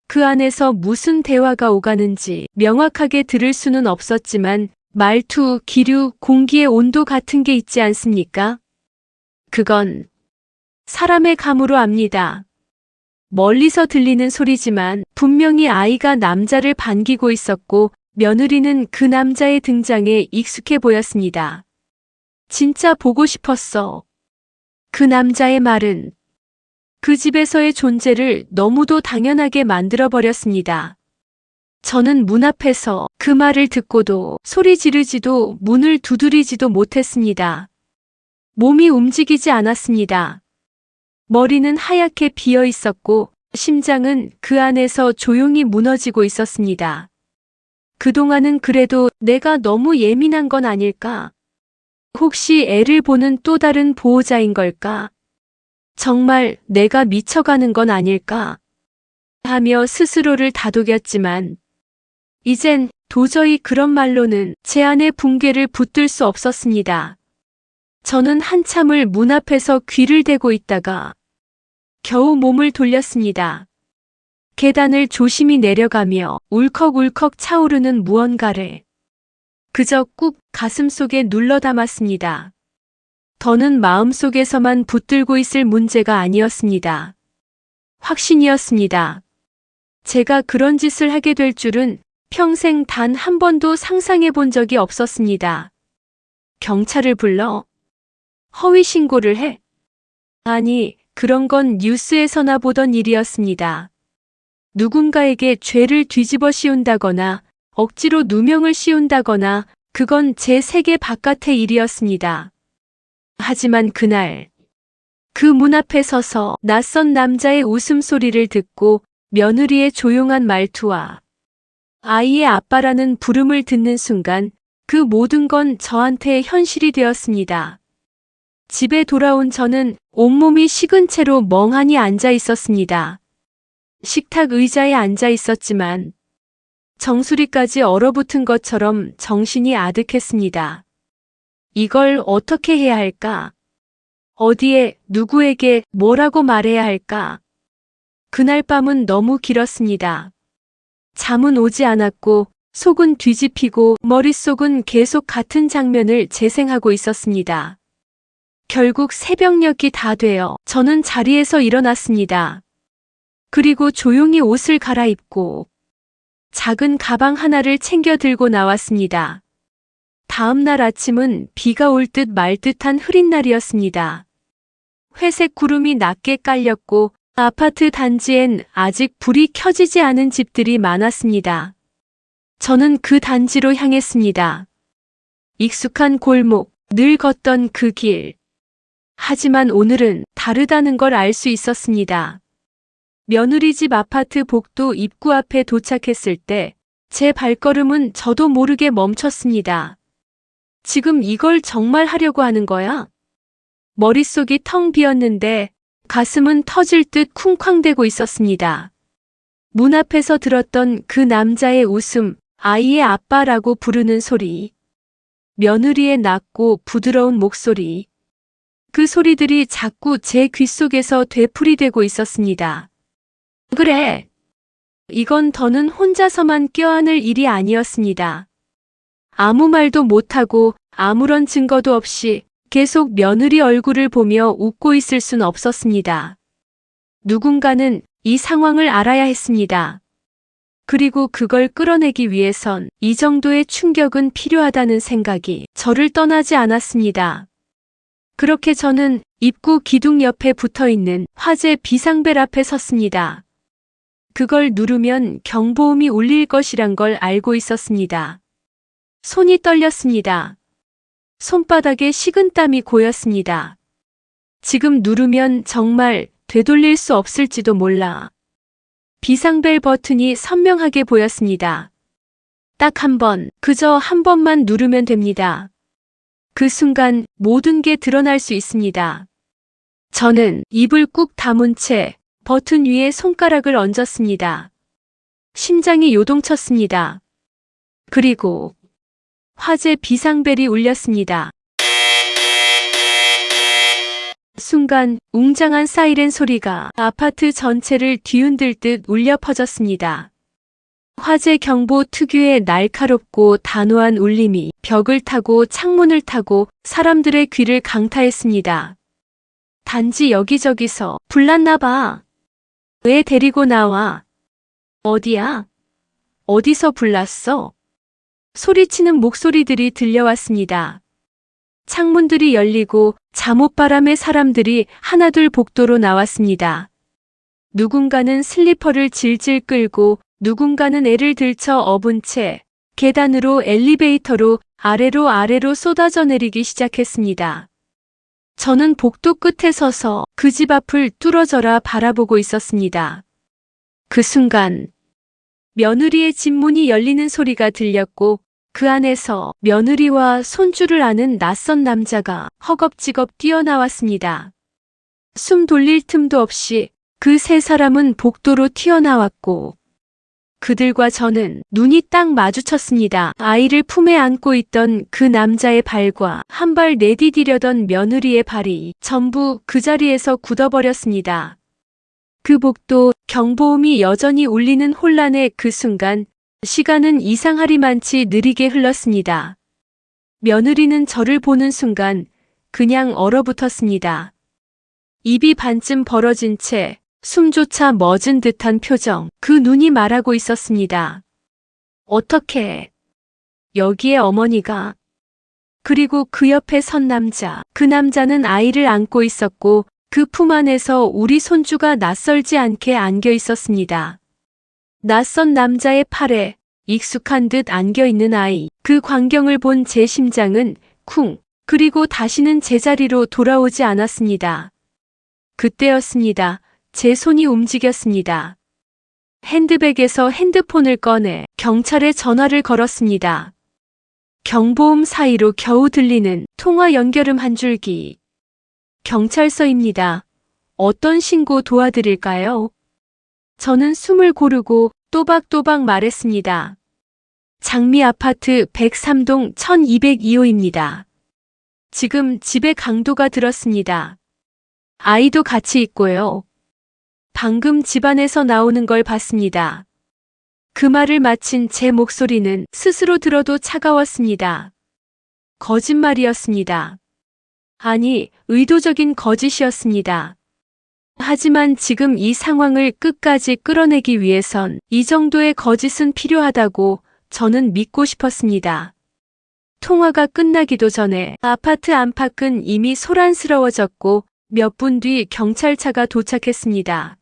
그 안에서 무슨 대화가 오가는지 명확하게 들을 수는 없었지만 말투, 기류, 공기의 온도 같은 게 있지 않습니까? 그건 사람의 감으로 압니다. 멀리서 들리는 소리지만 분명히 아이가 남자를 반기고 있었고 며느리는 그 남자의 등장에 익숙해 보였습니다. 진짜 보고 싶었어. 그 남자의 말은 그 집에서의 존재를 너무도 당연하게 만들어버렸습니다. 저는 문 앞에서 그 말을 듣고도 소리 지르지도 문을 두드리지도 못했습니다. 몸이 움직이지 않았습니다. 머리는 하얗게 비어 있었고 심장은 그 안에서 조용히 무너지고 있었습니다. 그동안은 그래도 내가 너무 예민한 건 아닐까? 혹시 애를 보는 또 다른 보호자인 걸까? 정말 내가 미쳐가는 건 아닐까? 하며 스스로를 다독였지만 이젠 도저히 그런 말로는 제 안의 붕괴를 붙들 수 없었습니다. 저는 한참을 문 앞에서 귀를 대고 있다가 겨우 몸을 돌렸습니다. 계단을 조심히 내려가며 울컥울컥 차오르는 무언가를 그저 꾹 가슴속에 눌러 담았습니다. 더는 마음속에서만 붙들고 있을 문제가 아니었습니다. 확신이었습니다. 제가 그런 짓을 하게 될 줄은 평생 단 한 번도 상상해 본 적이 없었습니다. 경찰을 불러 허위 신고를 해? 아니, 그런 건 뉴스에서나 보던 일이었습니다. 누군가에게 죄를 뒤집어 씌운다거나 억지로 누명을 씌운다거나 그건 제 세계 바깥의 일이었습니다. 하지만 그날 그 문 앞에 서서 낯선 남자의 웃음소리를 듣고 며느리의 조용한 말투와 아이의 아빠라는 부름을 듣는 순간 그 모든 건 저한테 현실이 되었습니다. 집에 돌아온 저는 온몸이 식은 채로 멍하니 앉아 있었습니다. 식탁 의자에 앉아 있었지만 정수리까지 얼어붙은 것처럼 정신이 아득했습니다. 이걸 어떻게 해야 할까? 어디에, 누구에게, 뭐라고 말해야 할까? 그날 밤은 너무 길었습니다. 잠은 오지 않았고, 속은 뒤집히고, 머릿속은 계속 같은 장면을 재생하고 있었습니다. 결국 새벽녘이 다 되어 저는 자리에서 일어났습니다. 그리고 조용히 옷을 갈아입고 작은 가방 하나를 챙겨 들고 나왔습니다. 다음 날 아침은 비가 올 듯 말 듯한 흐린 날이었습니다. 회색 구름이 낮게 깔렸고 아파트 단지엔 아직 불이 켜지지 않은 집들이 많았습니다. 저는 그 단지로 향했습니다. 익숙한 골목, 늘 걷던 그 길. 하지만 오늘은 다르다는 걸 알 수 있었습니다. 며느리 집 아파트 복도 입구 앞에 도착했을 때 제 발걸음은 저도 모르게 멈췄습니다. 지금 이걸 정말 하려고 하는 거야? 머릿속이 텅 비었는데 가슴은 터질 듯 쿵쾅대고 있었습니다. 문 앞에서 들었던 그 남자의 웃음, 아이의 아빠라고 부르는 소리, 며느리의 낮고 부드러운 목소리, 그 소리들이 자꾸 제 귓속에서 되풀이되고 있었습니다. 그래. 이건 더는 혼자서만 껴안을 일이 아니었습니다. 아무 말도 못하고 아무런 증거도 없이 계속 며느리 얼굴을 보며 웃고 있을 순 없었습니다. 누군가는 이 상황을 알아야 했습니다. 그리고 그걸 끌어내기 위해선 이 정도의 충격은 필요하다는 생각이 저를 떠나지 않았습니다. 그렇게 저는 입구 기둥 옆에 붙어있는 화재 비상벨 앞에 섰습니다. 그걸 누르면 경보음이 울릴 것이란 걸 알고 있었습니다. 손이 떨렸습니다. 손바닥에 식은땀이 고였습니다. 지금 누르면 정말 되돌릴 수 없을지도 몰라. 비상벨 버튼이 선명하게 보였습니다. 딱 한 번, 그저 한 번만 누르면 됩니다. 그 순간 모든 게 드러날 수 있습니다. 저는 입을 꾹 다문 채 버튼 위에 손가락을 얹었습니다. 심장이 요동쳤습니다. 그리고 화재 비상벨이 울렸습니다. 순간 웅장한 사이렌 소리가 아파트 전체를 뒤흔들 듯 울려 퍼졌습니다. 화재 경보 특유의 날카롭고 단호한 울림이 벽을 타고 창문을 타고 사람들의 귀를 강타했습니다. 단지 여기저기서 불났나 봐. 왜 데리고 나와? 어디야? 어디서 불났어? 소리치는 목소리들이 들려왔습니다. 창문들이 열리고 잠옷바람에 사람들이 하나둘 복도로 나왔습니다. 누군가는 슬리퍼를 질질 끌고 누군가는 애를 들쳐 업은 채 계단으로 엘리베이터로 아래로 쏟아져 내리기 시작했습니다. 저는 복도 끝에 서서 그 집 앞을 뚫어져라 바라보고 있었습니다. 그 순간 며느리의 집 문이 열리는 소리가 들렸고 그 안에서 며느리와 손주를 아는 낯선 남자가 허겁지겁 뛰어나왔습니다. 숨 돌릴 틈도 없이 그 세 사람은 복도로 튀어나왔고 그들과 저는 눈이 딱 마주쳤습니다. 아이를 품에 안고 있던 그 남자의 발과 한 발 내디디려던 며느리의 발이 전부 그 자리에서 굳어버렸습니다. 그 복도 경보음이 여전히 울리는 혼란의 그 순간 시간은 이상하리만치 느리게 흘렀습니다. 며느리는 저를 보는 순간 그냥 얼어붙었습니다. 입이 반쯤 벌어진 채 숨조차 멎은 듯한 표정, 그 눈이 말하고 있었습니다. 어떻게? 여기에 어머니가. 그리고 그 옆에 선 남자, 그 남자는 아이를 안고 있었고 그 품 안에서 우리 손주가 낯설지 않게 안겨 있었습니다. 낯선 남자의 팔에 익숙한 듯 안겨 있는 아이, 그 광경을 본 제 심장은 쿵, 그리고 다시는 제자리로 돌아오지 않았습니다. 그때였습니다. 제 손이 움직였습니다. 핸드백에서 핸드폰을 꺼내 경찰에 전화를 걸었습니다. 경보음 사이로 겨우 들리는 통화 연결음 한 줄기. 경찰서입니다. 어떤 신고 도와드릴까요? 저는 숨을 고르고 또박또박 말했습니다. 장미 아파트 103동 1202호입니다. 지금 집에 강도가 들었습니다. 아이도 같이 있고요. 방금 집안에서 나오는 걸 봤습니다. 그 말을 마친 제 목소리는 스스로 들어도 차가웠습니다. 거짓말이었습니다. 아니, 의도적인 거짓이었습니다. 하지만 지금 이 상황을 끝까지 끌어내기 위해선 이 정도의 거짓은 필요하다고 저는 믿고 싶었습니다. 통화가 끝나기도 전에 아파트 안팎은 이미 소란스러워졌고 몇 분 뒤 경찰차가 도착했습니다.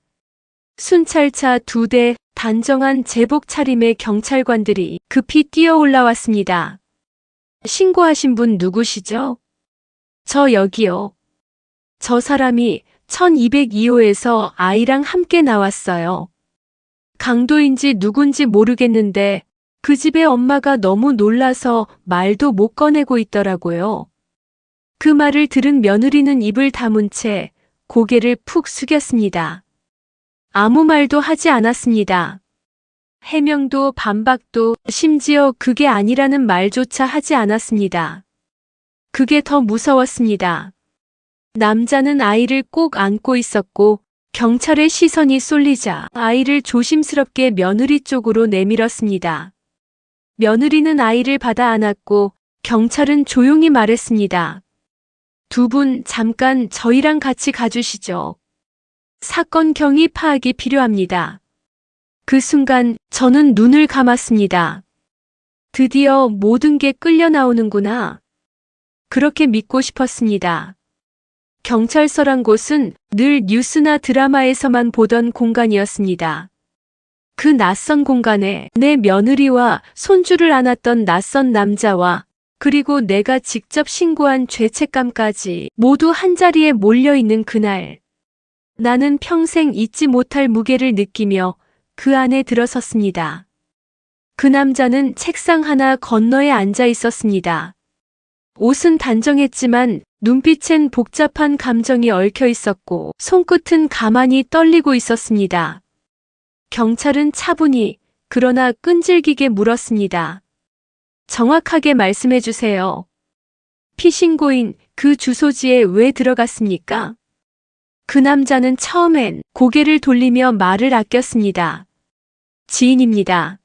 순찰차 2대, 단정한 제복 차림의 경찰관들이 급히 뛰어 올라왔습니다. 신고하신 분 누구시죠? 저 여기요. 저 사람이 1202호에서 아이랑 함께 나왔어요. 강도인지 누군지 모르겠는데 그 집의 엄마가 너무 놀라서 말도 못 꺼내고 있더라고요. 그 말을 들은 며느리는 입을 다문 채 고개를 푹 숙였습니다. 아무 말도 하지 않았습니다. 해명도 반박도 심지어 그게 아니라는 말조차 하지 않았습니다. 그게 더 무서웠습니다. 남자는 아이를 꼭 안고 있었고 경찰의 시선이 쏠리자 아이를 조심스럽게 며느리 쪽으로 내밀었습니다. 며느리는 아이를 받아 안았고 경찰은 조용히 말했습니다. 두 분 잠깐 저희랑 같이 가주시죠. 사건 경위 파악이 필요합니다. 그 순간 저는 눈을 감았습니다. 드디어 모든 게 끌려 나오는구나. 그렇게 믿고 싶었습니다. 경찰서란 곳은 늘 뉴스나 드라마에서만 보던 공간이었습니다. 그 낯선 공간에 내 며느리와 손주를 안았던 낯선 남자와 그리고 내가 직접 신고한 죄책감까지 모두 한자리에 몰려있는 그날. 나는 평생 잊지 못할 무게를 느끼며 그 안에 들어섰습니다. 그 남자는 책상 하나 건너에 앉아 있었습니다. 옷은 단정했지만 눈빛엔 복잡한 감정이 얽혀 있었고 손끝은 가만히 떨리고 있었습니다. 경찰은 차분히 그러나 끈질기게 물었습니다. 정확하게 말씀해 주세요. 피신고인 그 주소지에 왜 들어갔습니까? 그 남자는 처음엔 고개를 돌리며 말을 아꼈습니다. 지인입니다.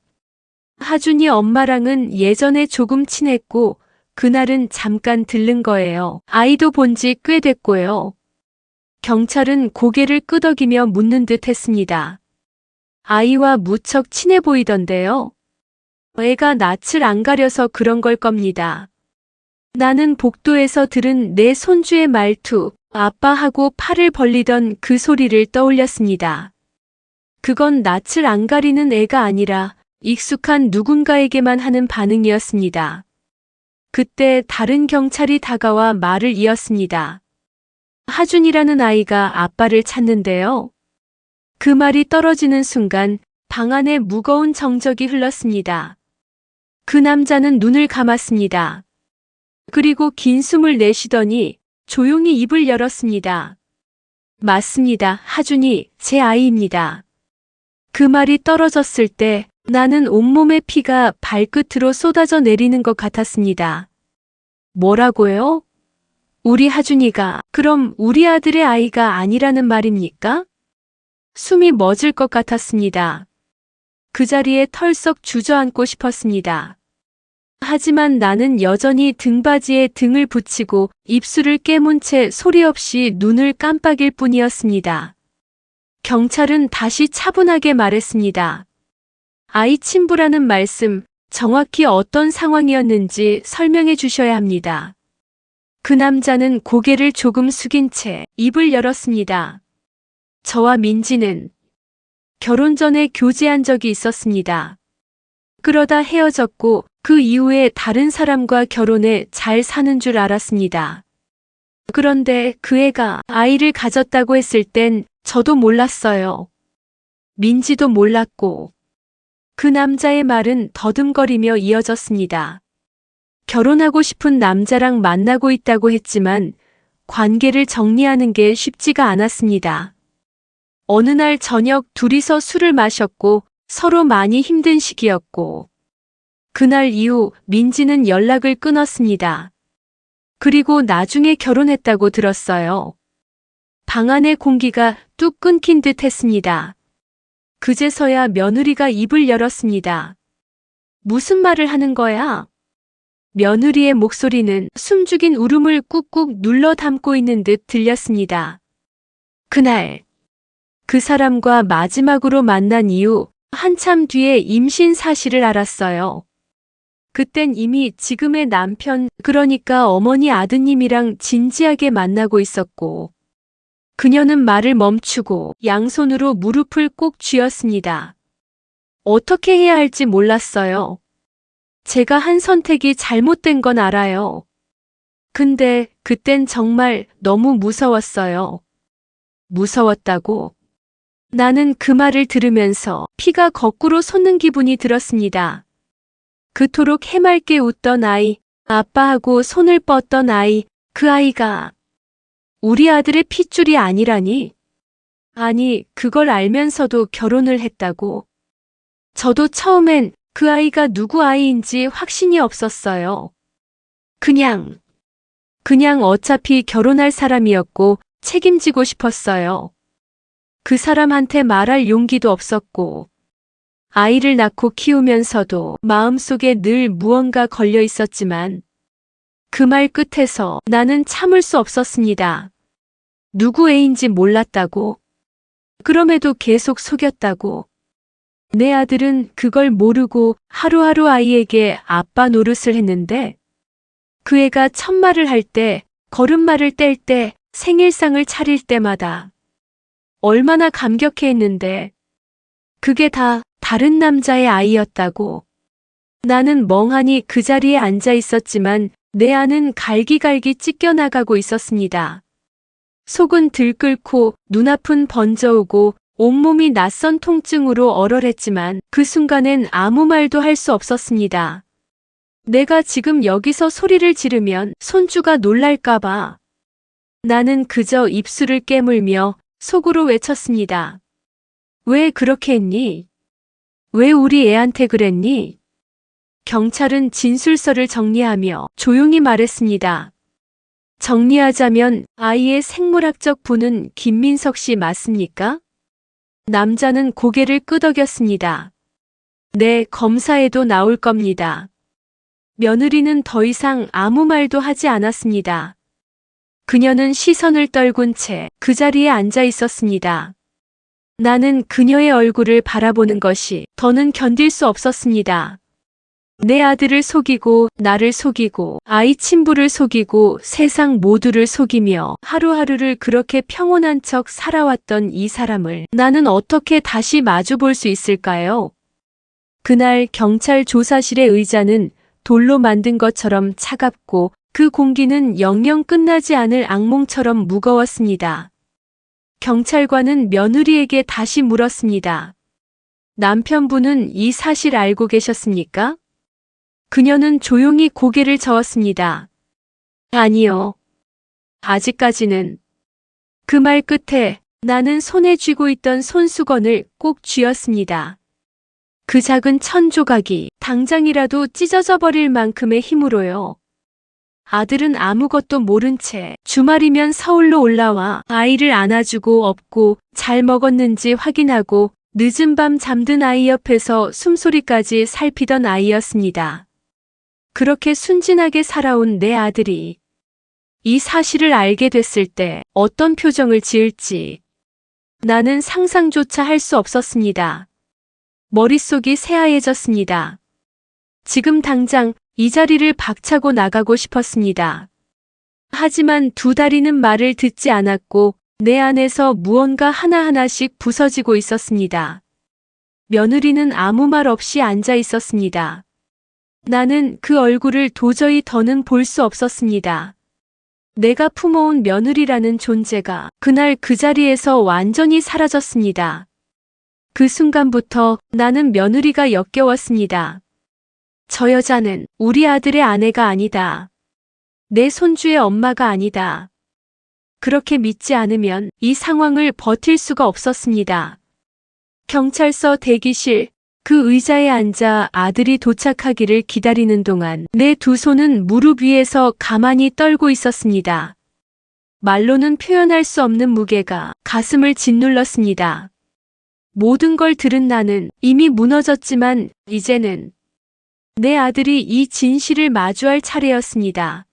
하준이 엄마랑은 예전에 조금 친했고 그날은 잠깐 들른 거예요. 아이도 본 지 꽤 됐고요. 경찰은 고개를 끄덕이며 묻는 듯 했습니다. 아이와 무척 친해 보이던데요. 애가 낯을 안 가려서 그런 걸 겁니다. 나는 복도에서 들은 내 손주의 말투, 아빠하고 팔을 벌리던 그 소리를 떠올렸습니다. 그건 낯을 안 가리는 애가 아니라 익숙한 누군가에게만 하는 반응이었습니다. 그때 다른 경찰이 다가와 말을 이었습니다. 하준이라는 아이가 아빠를 찾는데요. 그 말이 떨어지는 순간 방 안에 무거운 정적이 흘렀습니다. 그 남자는 눈을 감았습니다. 그리고 긴 숨을 내쉬더니 조용히 입을 열었습니다. 맞습니다. 하준이 제 아이입니다. 그 말이 떨어졌을 때 나는 온몸의 피가 발끝으로 쏟아져 내리는 것 같았습니다. 뭐라고요? 우리 하준이가 그럼 우리 아들의 아이가 아니라는 말입니까? 숨이 멎을 것 같았습니다. 그 자리에 털썩 주저앉고 싶었습니다. 하지만 나는 여전히 등받이에 등을 붙이고 입술을 깨문 채 소리 없이 눈을 깜빡일 뿐이었습니다. 경찰은 다시 차분하게 말했습니다. 아이 친부라는 말씀, 정확히 어떤 상황이었는지 설명해 주셔야 합니다. 그 남자는 고개를 조금 숙인 채 입을 열었습니다. 저와 민지는 결혼 전에 교제한 적이 있었습니다. 그러다 헤어졌고 그 이후에 다른 사람과 결혼해 잘 사는 줄 알았습니다. 그런데 그 애가 아이를 가졌다고 했을 땐 저도 몰랐어요. 민지도 몰랐고. 그 남자의 말은 더듬거리며 이어졌습니다. 결혼하고 싶은 남자랑 만나고 있다고 했지만 관계를 정리하는 게 쉽지가 않았습니다. 어느 날 저녁 둘이서 술을 마셨고 서로 많이 힘든 시기였고 그날 이후 민지는 연락을 끊었습니다. 그리고 나중에 결혼했다고 들었어요. 방 안의 공기가 뚝 끊긴 듯 했습니다. 그제서야 며느리가 입을 열었습니다. 무슨 말을 하는 거야? 며느리의 목소리는 숨죽인 울음을 꾹꾹 눌러 담고 있는 듯 들렸습니다. 그날, 그 사람과 마지막으로 만난 이후 한참 뒤에 임신 사실을 알았어요. 그땐 이미 지금의 남편, 그러니까 어머니 아드님이랑 진지하게 만나고 있었고, 그녀는 말을 멈추고 양손으로 무릎을 꼭 쥐었습니다. 어떻게 해야 할지 몰랐어요. 제가 한 선택이 잘못된 건 알아요. 근데 그땐 정말 너무 무서웠어요. 무서웠다고. 나는 그 말을 들으면서 피가 거꾸로 솟는 기분이 들었습니다. 그토록 해맑게 웃던 아이, 아빠하고 손을 뻗던 아이, 그 아이가 우리 아들의 핏줄이 아니라니? 아니, 그걸 알면서도 결혼을 했다고. 저도 처음엔 그 아이가 누구 아이인지 확신이 없었어요. 그냥 어차피 결혼할 사람이었고 책임지고 싶었어요. 그 사람한테 말할 용기도 없었고, 아이를 낳고 키우면서도 마음속에 늘 무언가 걸려 있었지만, 그 말 끝에서 나는 참을 수 없었습니다. 누구 애인지 몰랐다고. 그럼에도 계속 속였다고. 내 아들은 그걸 모르고 하루하루 아이에게 아빠 노릇을 했는데, 그 애가 첫말을 할 때, 걸음마를 뗄 때, 생일상을 차릴 때마다 얼마나 감격해했는데, 그게 다 다른 남자의 아이였다고. 나는 멍하니 그 자리에 앉아 있었지만 내 안은 갈기갈기 찢겨나가고 있었습니다. 속은 들끓고 눈앞은 번져오고 온몸이 낯선 통증으로 얼얼했지만 그 순간엔 아무 말도 할 수 없었습니다. 내가 지금 여기서 소리를 지르면 손주가 놀랄까봐. 나는 그저 입술을 깨물며 속으로 외쳤습니다. 왜 그렇게 했니? 왜 우리 애한테 그랬니? 경찰은 진술서를 정리하며 조용히 말했습니다. 정리하자면 아이의 생물학적 부는 김민석 씨 맞습니까? 남자는 고개를 끄덕였습니다. 네, 검사에도 나올 겁니다. 며느리는 더 이상 아무 말도 하지 않았습니다. 그녀는 시선을 떨군 채 그 자리에 앉아 있었습니다. 나는 그녀의 얼굴을 바라보는 것이 더는 견딜 수 없었습니다. 내 아들을 속이고 나를 속이고 아이 친부를 속이고 세상 모두를 속이며 하루하루를 그렇게 평온한 척 살아왔던 이 사람을 나는 어떻게 다시 마주볼 수 있을까요? 그날 경찰 조사실의 의자는 돌로 만든 것처럼 차갑고 그 공기는 영영 끝나지 않을 악몽처럼 무거웠습니다. 경찰관은 며느리에게 다시 물었습니다. 남편분은 이 사실 알고 계셨습니까? 그녀는 조용히 고개를 저었습니다. 아니요. 아직까지는. 그 말 끝에 나는 손에 쥐고 있던 손수건을 꼭 쥐었습니다. 그 작은 천 조각이 당장이라도 찢어져 버릴 만큼의 힘으로요. 아들은 아무것도 모른 채 주말이면 서울로 올라와 아이를 안아주고 업고 잘 먹었는지 확인하고 늦은 밤 잠든 아이 옆에서 숨소리까지 살피던 아이였습니다. 그렇게 순진하게 살아온 내 아들이 이 사실을 알게 됐을 때 어떤 표정을 지을지 나는 상상조차 할 수 없었습니다. 머릿속이 새하얘졌습니다. 지금 당장 이 자리를 박차고 나가고 싶었습니다. 하지만 두 다리는 말을 듣지 않았고 내 안에서 무언가 하나하나씩 부서지고 있었습니다. 며느리는 아무 말 없이 앉아 있었습니다. 나는 그 얼굴을 도저히 더는 볼 수 없었습니다. 내가 품어온 며느리라는 존재가 그날 그 자리에서 완전히 사라졌습니다. 그 순간부터 나는 며느리가 역겨웠습니다. 저 여자는 우리 아들의 아내가 아니다. 내 손주의 엄마가 아니다. 그렇게 믿지 않으면 이 상황을 버틸 수가 없었습니다. 경찰서 대기실, 그 의자에 앉아 아들이 도착하기를 기다리는 동안 내 두 손은 무릎 위에서 가만히 떨고 있었습니다. 말로는 표현할 수 없는 무게가 가슴을 짓눌렀습니다. 모든 걸 들은 나는 이미 무너졌지만 이제는 내 아들이 이 진실을 마주할 차례였습니다.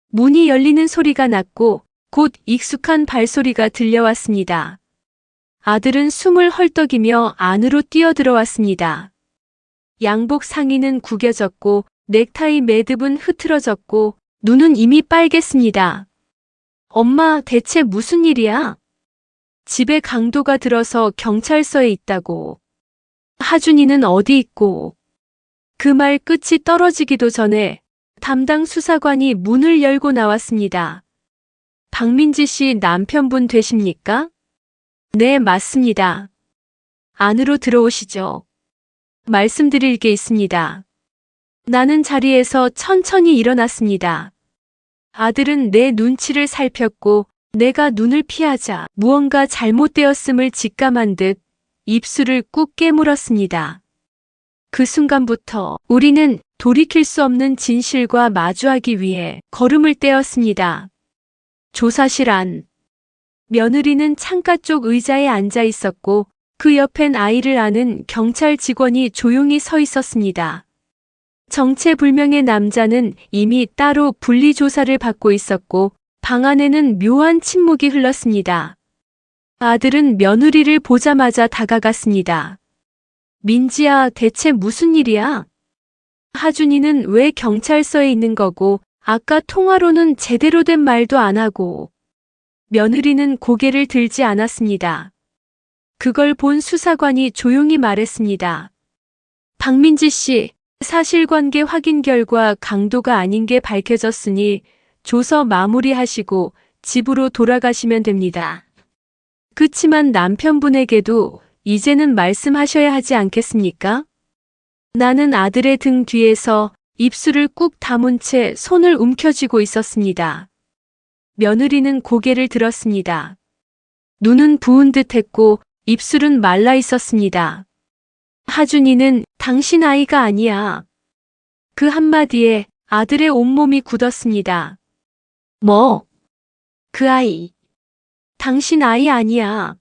문이 열리는 소리가 났고 곧 익숙한 발소리가 들려왔습니다. 아들은 숨을 헐떡이며 안으로 뛰어들어왔습니다. 양복 상의는 구겨졌고 넥타이 매듭은 흐트러졌고 눈은 이미 빨갰습니다. 엄마, 대체 무슨 일이야? 집에 강도가 들어서 경찰서에 있다고. 하준이는 어디 있고? 그 말 끝이 떨어지기도 전에 담당 수사관이 문을 열고 나왔습니다. 박민지 씨 남편분 되십니까? 네, 맞습니다. 안으로 들어오시죠. 말씀드릴 게 있습니다. 나는 자리에서 천천히 일어났습니다. 아들은 내 눈치를 살폈고 내가 눈을 피하자 무언가 잘못되었음을 직감한 듯 입술을 꾹 깨물었습니다. 그 순간부터 우리는 돌이킬 수 없는 진실과 마주하기 위해 걸음을 떼었습니다. 조사실 안. 며느리는 창가 쪽 의자에 앉아 있었고 그 옆엔 아이를 아는 경찰 직원이 조용히 서 있었습니다. 정체불명의 남자는 이미 따로 분리조사를 받고 있었고 방 안에는 묘한 침묵이 흘렀습니다. 아들은 며느리를 보자마자 다가갔습니다. 민지야, 대체 무슨 일이야? 하준이는 왜 경찰서에 있는 거고 아까 통화로는 제대로 된 말도 안 하고. 며느리는 고개를 들지 않았습니다. 그걸 본 수사관이 조용히 말했습니다. 박민지 씨, 사실관계 확인 결과 강도가 아닌 게 밝혀졌으니 조서 마무리하시고 집으로 돌아가시면 됩니다. 그치만 남편분에게도 이제는 말씀하셔야 하지 않겠습니까? 나는 아들의 등 뒤에서 입술을 꾹 다문 채 손을 움켜쥐고 있었습니다. 며느리는 고개를 들었습니다. 눈은 부은 듯했고 입술은 말라 있었습니다. 하준이는 당신 아이가 아니야. 그 한마디에 아들의 온몸이 굳었습니다. 뭐? 그 아이. 당신 아이 아니야.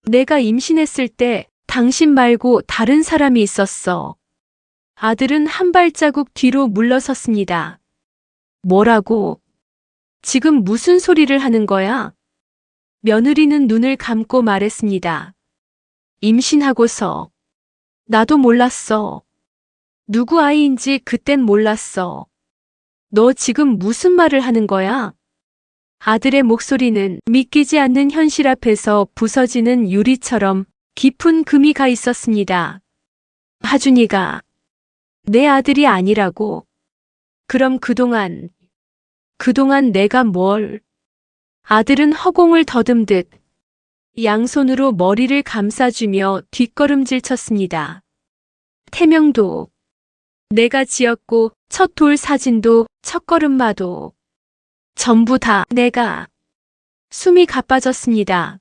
내가 임신했을 때 당신 말고 다른 사람이 있었어. 아들은 한 발자국 뒤로 물러섰습니다. 뭐라고? 지금 무슨 소리를 하는 거야? 며느리는 눈을 감고 말했습니다. 임신하고서. 나도 몰랐어. 누구 아이인지 그땐 몰랐어. 너 지금 무슨 말을 하는 거야? 아들의 목소리는 믿기지 않는 현실 앞에서 부서지는 유리처럼 깊은 금이 가 있었습니다. 하준이가 내 아들이 아니라고. 그럼 그동안 내가 뭘? 아들은 허공을 더듬듯 양손으로 머리를 감싸주며 뒷걸음질 쳤습니다. 태명도 내가 지었고 첫 돌 사진도 첫걸음마도 전부 다 내가. 숨이 가빠졌습니다.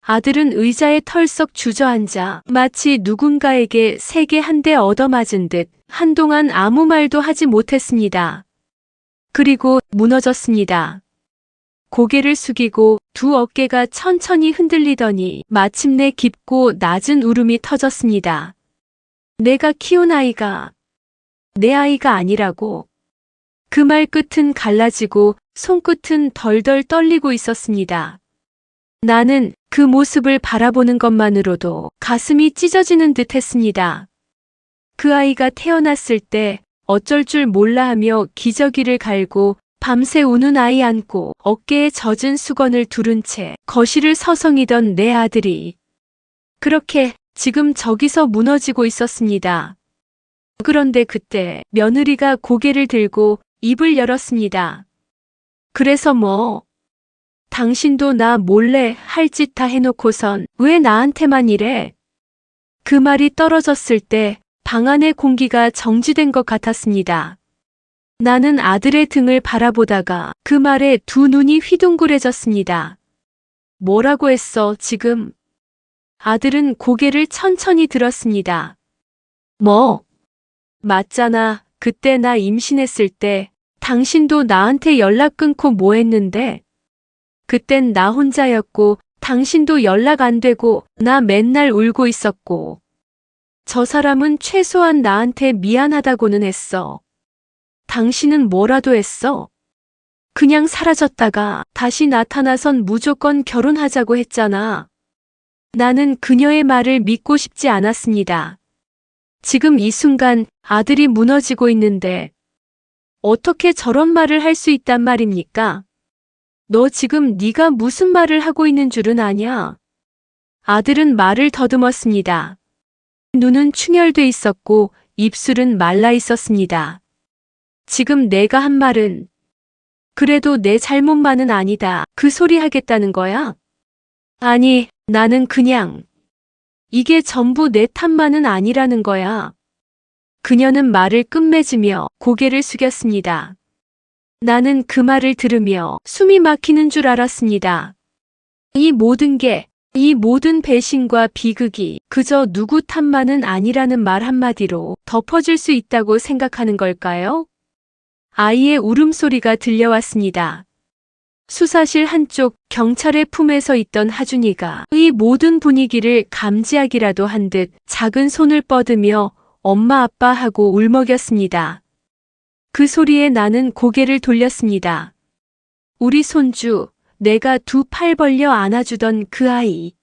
아들은 의자에 털썩 주저앉아 마치 누군가에게 세게 한 대 얻어맞은 듯 한동안 아무 말도 하지 못했습니다. 그리고 무너졌습니다. 고개를 숙이고 두 어깨가 천천히 흔들리더니 마침내 깊고 낮은 울음이 터졌습니다. 내가 키운 아이가 내 아이가 아니라고. 그 말 끝은 갈라지고 손끝은 덜덜 떨리고 있었습니다. 나는 그 모습을 바라보는 것만으로도 가슴이 찢어지는 듯 했습니다. 그 아이가 태어났을 때 어쩔 줄 몰라 하며 기저귀를 갈고 밤새 우는 아이 안고 어깨에 젖은 수건을 두른 채 거실을 서성이던 내 아들이 그렇게 지금 저기서 무너지고 있었습니다. 그런데 그때 며느리가 고개를 들고 입을 열었습니다. 그래서 뭐? 당신도 나 몰래 할 짓 다 해놓고선 왜 나한테만 이래? 그 말이 떨어졌을 때 방 안의 공기가 정지된 것 같았습니다. 나는 아들의 등을 바라보다가 그 말에 두 눈이 휘둥그레졌습니다. 뭐라고 했어, 지금? 아들은 고개를 천천히 들었습니다. 뭐? 맞잖아. 그때 나 임신했을 때 당신도 나한테 연락 끊고 뭐 했는데? 그땐 나 혼자였고 당신도 연락 안 되고 나 맨날 울고 있었고 저 사람은 최소한 나한테 미안하다고는 했어. 당신은 뭐라도 했어? 그냥 사라졌다가 다시 나타나선 무조건 결혼하자고 했잖아. 나는 그녀의 말을 믿고 싶지 않았습니다. 지금 이 순간 아들이 무너지고 있는데 어떻게 저런 말을 할 수 있단 말입니까? 너 지금 네가 무슨 말을 하고 있는 줄은 아냐? 아들은 말을 더듬었습니다. 눈은 충혈돼 있었고 입술은 말라 있었습니다. 지금 내가 한 말은 그래도 내 잘못만은 아니다. 그 소리 하겠다는 거야? 아니, 나는 그냥 이게 전부 내 탓만은 아니라는 거야. 그녀는 말을 끝맺으며 고개를 숙였습니다. 나는 그 말을 들으며 숨이 막히는 줄 알았습니다. 이 모든 배신과 비극이 그저 누구 탓만은 아니라는 말 한마디로 덮어질 수 있다고 생각하는 걸까요? 아이의 울음소리가 들려왔습니다. 수사실 한쪽 경찰의 품에서 있던 하준이가 이 모든 분위기를 감지하기라도 한 듯 작은 손을 뻗으며 엄마 아빠 하고 울먹였습니다. 그 소리에 나는 고개를 돌렸습니다. 우리 손주, 내가 두 팔 벌려 안아주던 그 아이.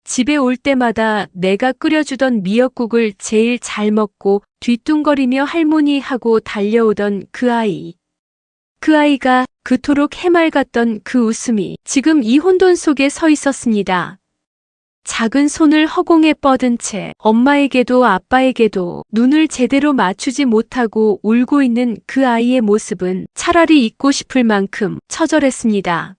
집에 올 때마다 내가 끓여주던 미역국을 제일 잘 먹고 뒤뚱거리며 할머니 하고 달려오던 그 아이. 그 아이가 그토록 해맑았던 그 웃음이 지금 이 혼돈 속에 서 있었습니다. 작은 손을 허공에 뻗은 채 엄마에게도 아빠에게도 눈을 제대로 맞추지 못하고 울고 있는 그 아이의 모습은 차라리 잊고 싶을 만큼 처절했습니다.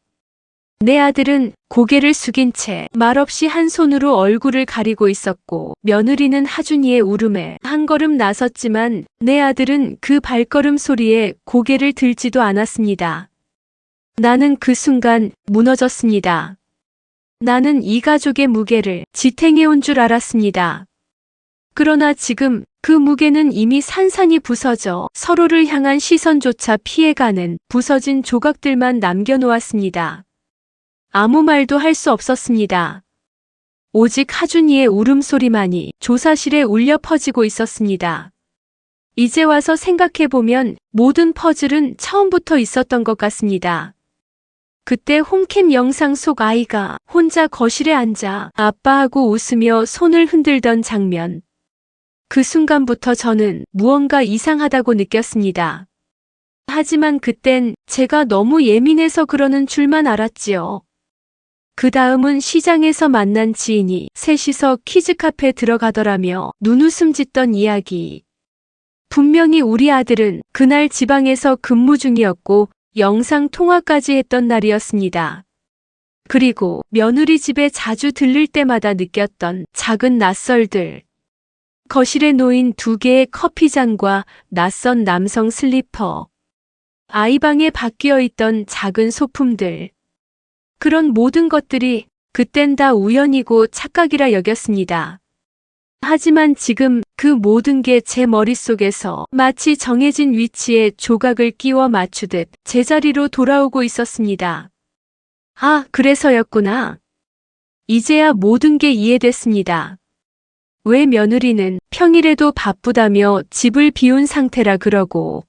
내 아들은 고개를 숙인 채 말없이 한 손으로 얼굴을 가리고 있었고 며느리는 하준이의 울음에 한 걸음 나섰지만 내 아들은 그 발걸음 소리에 고개를 들지도 않았습니다. 나는 그 순간 무너졌습니다. 나는 이 가족의 무게를 지탱해온 줄 알았습니다. 그러나 지금 그 무게는 이미 산산이 부서져 서로를 향한 시선조차 피해가는 부서진 조각들만 남겨놓았습니다. 아무 말도 할 수 없었습니다. 오직 하준이의 울음소리만이 조사실에 울려 퍼지고 있었습니다. 이제 와서 생각해보면 모든 퍼즐은 처음부터 있었던 것 같습니다. 그때 홈캠 영상 속 아이가 혼자 거실에 앉아 아빠하고 웃으며 손을 흔들던 장면. 그 순간부터 저는 무언가 이상하다고 느꼈습니다. 하지만 그땐 제가 너무 예민해서 그러는 줄만 알았지요. 그 다음은 시장에서 만난 지인이 셋이서 키즈카페에 들어가더라며 눈웃음 짓던 이야기. 분명히 우리 아들은 그날 지방에서 근무 중이었고 영상 통화까지 했던 날이었습니다. 그리고 며느리 집에 자주 들를 때마다 느꼈던 작은 낯설들. 거실에 놓인 2개의 커피잔과 낯선 남성 슬리퍼. 아이방에 바뀌어 있던 작은 소품들. 그런 모든 것들이 그땐 다 우연이고 착각이라 여겼습니다. 하지만 지금 그 모든 게 제 머릿속에서 마치 정해진 위치에 조각을 끼워 맞추듯 제자리로 돌아오고 있었습니다. 아, 그래서였구나. 이제야 모든 게 이해됐습니다. 왜 며느리는 평일에도 바쁘다며 집을 비운 상태라 그러고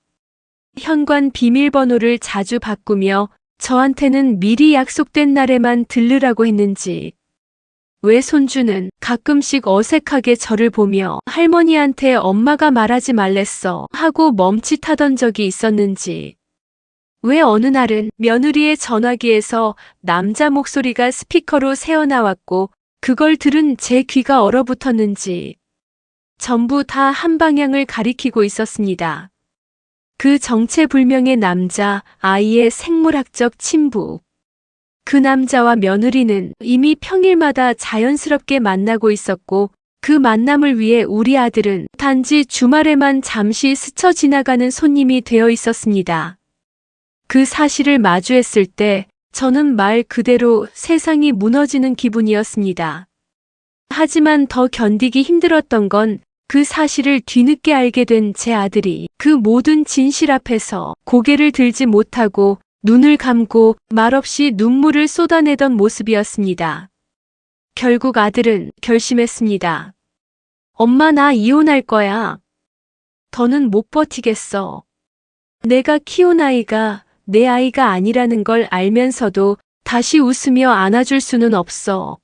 현관 비밀번호를 자주 바꾸며 저한테는 미리 약속된 날에만 들르라고 했는지, 왜 손주는 가끔씩 어색하게 저를 보며 할머니한테 엄마가 말하지 말랬어 하고 멈칫하던 적이 있었는지, 왜 어느 날은 며느리의 전화기에서 남자 목소리가 스피커로 새어나왔고 그걸 들은 제 귀가 얼어붙었는지, 전부 다 한 방향을 가리키고 있었습니다. 그 정체불명의 남자, 아이의 생물학적 친부. 그 남자와 며느리는 이미 평일마다 자연스럽게 만나고 있었고 그 만남을 위해 우리 아들은 단지 주말에만 잠시 스쳐 지나가는 손님이 되어 있었습니다. 그 사실을 마주했을 때 저는 말 그대로 세상이 무너지는 기분이었습니다. 하지만 더 견디기 힘들었던 건 그 사실을 뒤늦게 알게 된 제 아들이 그 모든 진실 앞에서 고개를 들지 못하고 눈을 감고 말없이 눈물을 쏟아내던 모습이었습니다. 결국 아들은 결심했습니다. 엄마, 나 이혼할 거야. 더는 못 버티겠어. 내가 키운 아이가 내 아이가 아니라는 걸 알면서도 다시 웃으며 안아줄 수는 없어.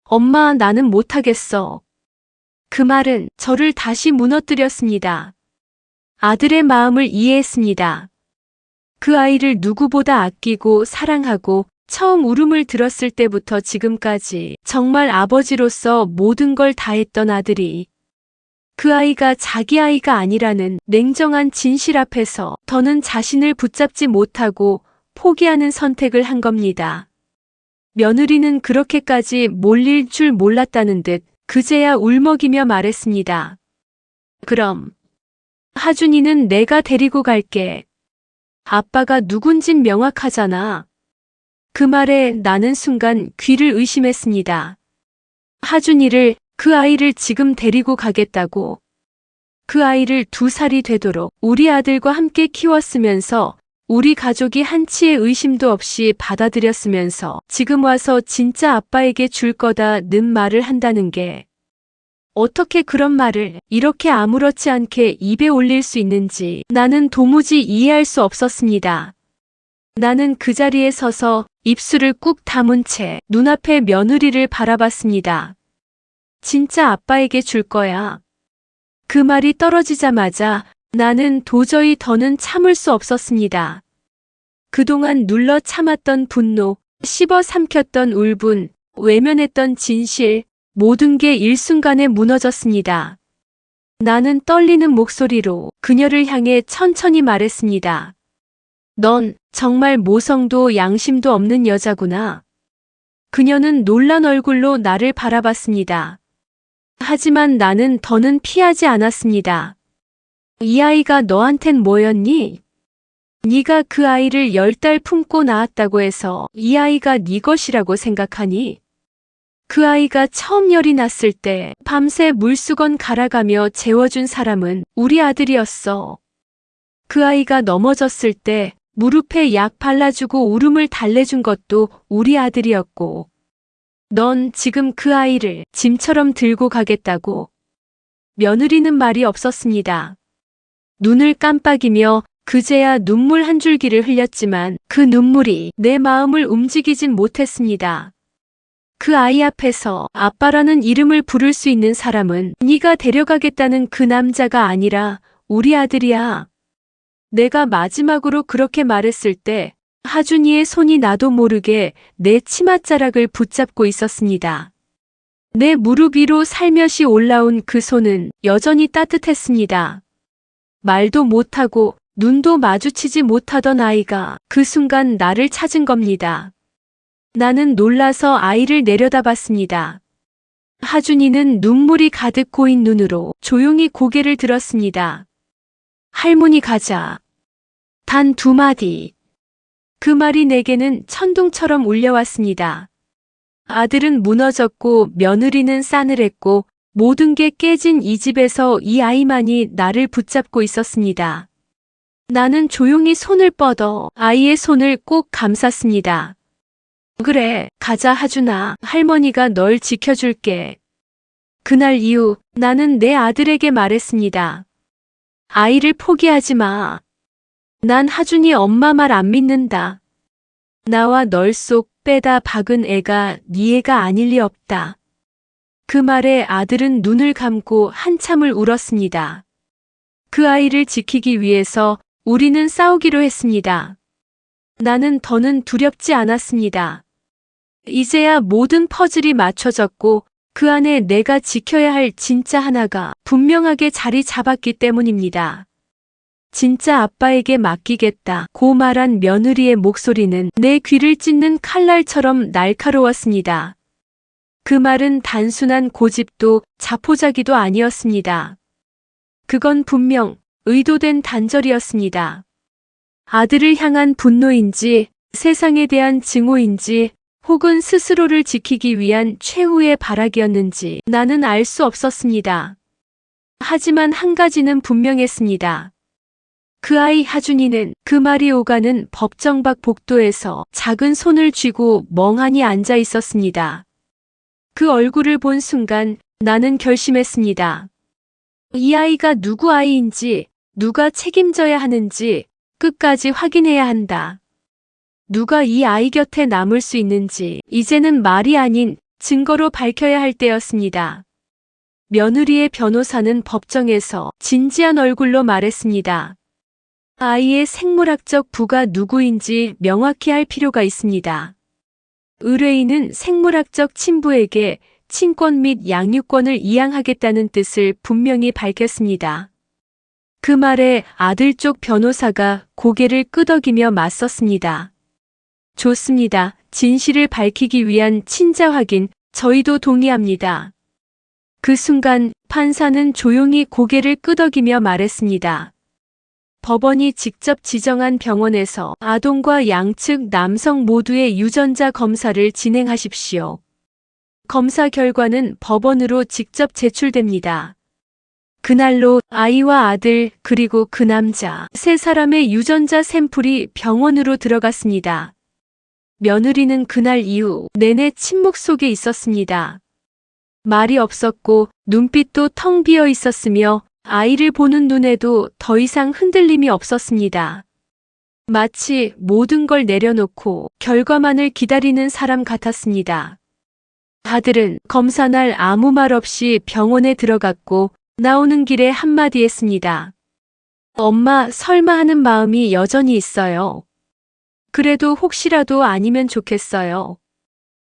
엄마, 나는 못하겠어. 그 말은 저를 다시 무너뜨렸습니다. 아들의 마음을 이해했습니다. 그 아이를 누구보다 아끼고 사랑하고 처음 울음을 들었을 때부터 지금까지 정말 아버지로서 모든 걸 다했던 아들이 그 아이가 자기 아이가 아니라는 냉정한 진실 앞에서 더는 자신을 붙잡지 못하고 포기하는 선택을 한 겁니다. 며느리는 그렇게까지 몰릴 줄 몰랐다는 듯 그제야 울먹이며 말했습니다. 그럼 하준이는 내가 데리고 갈게. 아빠가 누군진 명확하잖아. 그 말에 나는 순간 귀를 의심했습니다. 하준이를, 그 아이를 지금 데리고 가겠다고. 그 아이를 2살이 되도록 우리 아들과 함께 키웠으면서 우리 가족이 한치의 의심도 없이 받아들였으면서 지금 와서 진짜 아빠에게 줄 거다는 말을 한다는 게 어떻게 그런 말을 이렇게 아무렇지 않게 입에 올릴 수 있는지 나는 도무지 이해할 수 없었습니다. 나는 그 자리에 서서 입술을 꾹 다문 채 눈앞의 며느리를 바라봤습니다. 진짜 아빠에게 줄 거야. 그 말이 떨어지자마자 나는 도저히 더는 참을 수 없었습니다. 그동안 눌러 참았던 분노, 씹어 삼켰던 울분, 외면했던 진실, 모든 게 일순간에 무너졌습니다. 나는 떨리는 목소리로 그녀를 향해 천천히 말했습니다. 넌 정말 모성도 양심도 없는 여자구나. 그녀는 놀란 얼굴로 나를 바라봤습니다. 하지만 나는 더는 피하지 않았습니다. 이 아이가 너한텐 뭐였니? 네가 그 아이를 10달 품고 낳았다고 해서 이 아이가 네 것이라고 생각하니? 그 아이가 처음 열이 났을 때 밤새 물수건 갈아가며 재워준 사람은 우리 아들이었어. 그 아이가 넘어졌을 때 무릎에 약 발라주고 울음을 달래준 것도 우리 아들이었고, 넌 지금 그 아이를 짐처럼 들고 가겠다고. 며느리는 말이 없었습니다. 눈을 깜빡이며 그제야 눈물 한 줄기를 흘렸지만 그 눈물이 내 마음을 움직이진 못했습니다. 그 아이 앞에서 아빠라는 이름을 부를 수 있는 사람은 네가 데려가겠다는 그 남자가 아니라 우리 아들이야. 내가 마지막으로 그렇게 말했을 때 하준이의 손이 나도 모르게 내 치맛자락을 붙잡고 있었습니다. 내 무릎 위로 살며시 올라온 그 손은 여전히 따뜻했습니다. 말도 못하고 눈도 마주치지 못하던 아이가 그 순간 나를 찾은 겁니다. 나는 놀라서 아이를 내려다봤습니다. 하준이는 눈물이 가득 고인 눈으로 조용히 고개를 들었습니다. 할머니 가자. 단 2마디. 그 말이 내게는 천둥처럼 울려왔습니다. 아들은 무너졌고 며느리는 싸늘했고 모든 게 깨진 이 집에서 이 아이만이 나를 붙잡고 있었습니다. 나는 조용히 손을 뻗어 아이의 손을 꼭 감쌌습니다. 그래, 가자 하준아. 할머니가 널 지켜줄게. 그날 이후 나는 내 아들에게 말했습니다. 아이를 포기하지 마. 난 하준이 엄마 말 안 믿는다. 나와 널 쏙 빼다 박은 애가 네 애가 아닐 리 없다. 그 말에 아들은 눈을 감고 한참을 울었습니다. 그 아이를 지키기 위해서 우리는 싸우기로 했습니다. 나는 더는 두렵지 않았습니다. 이제야 모든 퍼즐이 맞춰졌고 그 안에 내가 지켜야 할 진짜 하나가 분명하게 자리 잡았기 때문입니다. 진짜 아빠에게 맡기겠다고 말한 며느리의 목소리는 내 귀를 찢는 칼날처럼 날카로웠습니다. 그 말은 단순한 고집도 자포자기도 아니었습니다. 그건 분명 의도된 단절이었습니다. 아들을 향한 분노인지 세상에 대한 증오인지 혹은 스스로를 지키기 위한 최후의 발악이었는지 나는 알 수 없었습니다. 하지만 한 가지는 분명했습니다. 그 아이 하준이는 그 말이 오가는 법정 밖 복도에서 작은 손을 쥐고 멍하니 앉아 있었습니다. 그 얼굴을 본 순간 나는 결심했습니다. 이 아이가 누구 아이인지, 누가 책임져야 하는지 끝까지 확인해야 한다. 누가 이 아이 곁에 남을 수 있는지 이제는 말이 아닌 증거로 밝혀야 할 때였습니다. 며느리의 변호사는 법정에서 진지한 얼굴로 말했습니다. 아이의 생물학적 부가 누구인지 명확히 할 필요가 있습니다. 의뢰인은 생물학적 친부에게 친권 및 양육권을 이양하겠다는 뜻을 분명히 밝혔습니다. 그 말에 아들 쪽 변호사가 고개를 끄덕이며 맞섰습니다. 좋습니다. 진실을 밝히기 위한 친자 확인, 저희도 동의합니다. 그 순간 판사는 조용히 고개를 끄덕이며 말했습니다. 법원이 직접 지정한 병원에서 아동과 양측 남성 모두의 유전자 검사를 진행하십시오. 검사 결과는 법원으로 직접 제출됩니다. 그날로 아이와 아들 그리고 그 남자 세 사람의 유전자 샘플이 병원으로 들어갔습니다. 며느리는 그날 이후 내내 침묵 속에 있었습니다. 말이 없었고 눈빛도 텅 비어 있었으며 아이를 보는 눈에도 더 이상 흔들림이 없었습니다. 마치 모든 걸 내려놓고 결과만을 기다리는 사람 같았습니다. 아들은 검사날 아무 말 없이 병원에 들어갔고 나오는 길에 한마디 했습니다. 엄마, 설마 하는 마음이 여전히 있어요. 그래도 혹시라도 아니면 좋겠어요.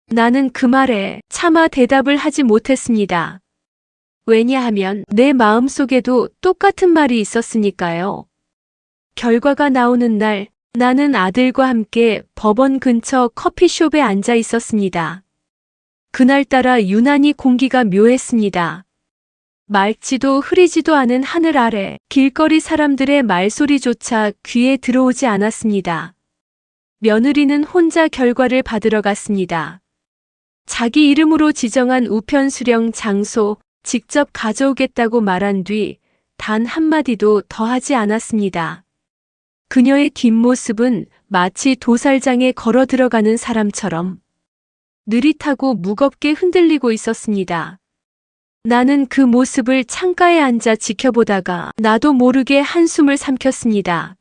나는 그 말에 차마 대답을 하지 못했습니다. 왜냐하면 내 마음속에도 똑같은 말이 있었으니까요. 결과가 나오는 날 나는 아들과 함께 법원 근처 커피숍에 앉아 있었습니다. 그날따라 유난히 공기가 묘했습니다. 맑지도 흐리지도 않은 하늘 아래 길거리 사람들의 말소리조차 귀에 들어오지 않았습니다. 며느리는 혼자 결과를 받으러 갔습니다. 자기 이름으로 지정한 우편 수령 장소 직접 가져오겠다고 말한 뒤 단 한마디도 더 하지 않았습니다. 그녀의 뒷모습은 마치 도살장에 걸어 들어가는 사람처럼 느릿하고 무겁게 흔들리고 있었습니다. 나는 그 모습을 창가에 앉아 지켜보다가 나도 모르게 한숨을 삼켰습니다.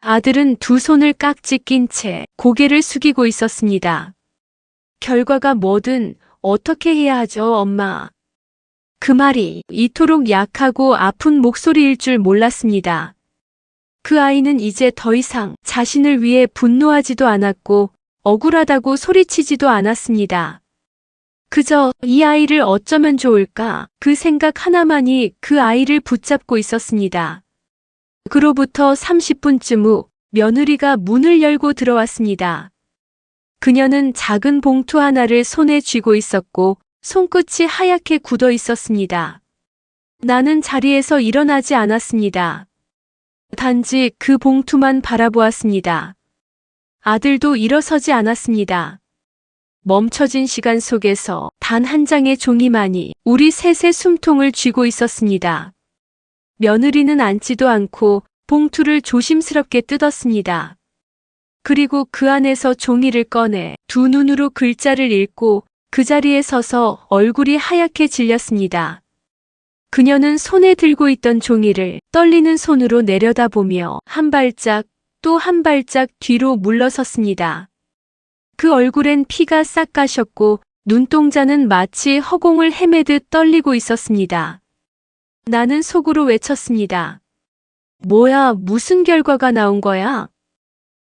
아들은 두 손을 깍지 낀 채 고개를 숙이고 있었습니다. 결과가 뭐든 어떻게 해야 하죠, 엄마? 그 말이 이토록 약하고 아픈 목소리일 줄 몰랐습니다. 그 아이는 이제 더 이상 자신을 위해 분노하지도 않았고 억울하다고 소리치지도 않았습니다. 그저 이 아이를 어쩌면 좋을까 그 생각 하나만이 그 아이를 붙잡고 있었습니다. 그로부터 30분쯤 후 며느리가 문을 열고 들어왔습니다. 그녀는 작은 봉투 하나를 손에 쥐고 있었고 손끝이 하얗게 굳어 있었습니다. 나는 자리에서 일어나지 않았습니다. 단지 그 봉투만 바라보았습니다. 아들도 일어서지 않았습니다. 멈춰진 시간 속에서 단 한 장의 종이만이 우리 셋의 숨통을 쥐고 있었습니다. 며느리는 앉지도 않고 봉투를 조심스럽게 뜯었습니다. 그리고 그 안에서 종이를 꺼내 두 눈으로 글자를 읽고 그 자리에 서서 얼굴이 하얗게 질렸습니다. 그녀는 손에 들고 있던 종이를 떨리는 손으로 내려다보며 한 발짝 또 한 발짝 뒤로 물러섰습니다. 그 얼굴엔 피가 싹 가셨고 눈동자는 마치 허공을 헤매듯 떨리고 있었습니다. 나는 속으로 외쳤습니다. 뭐야, 무슨 결과가 나온 거야?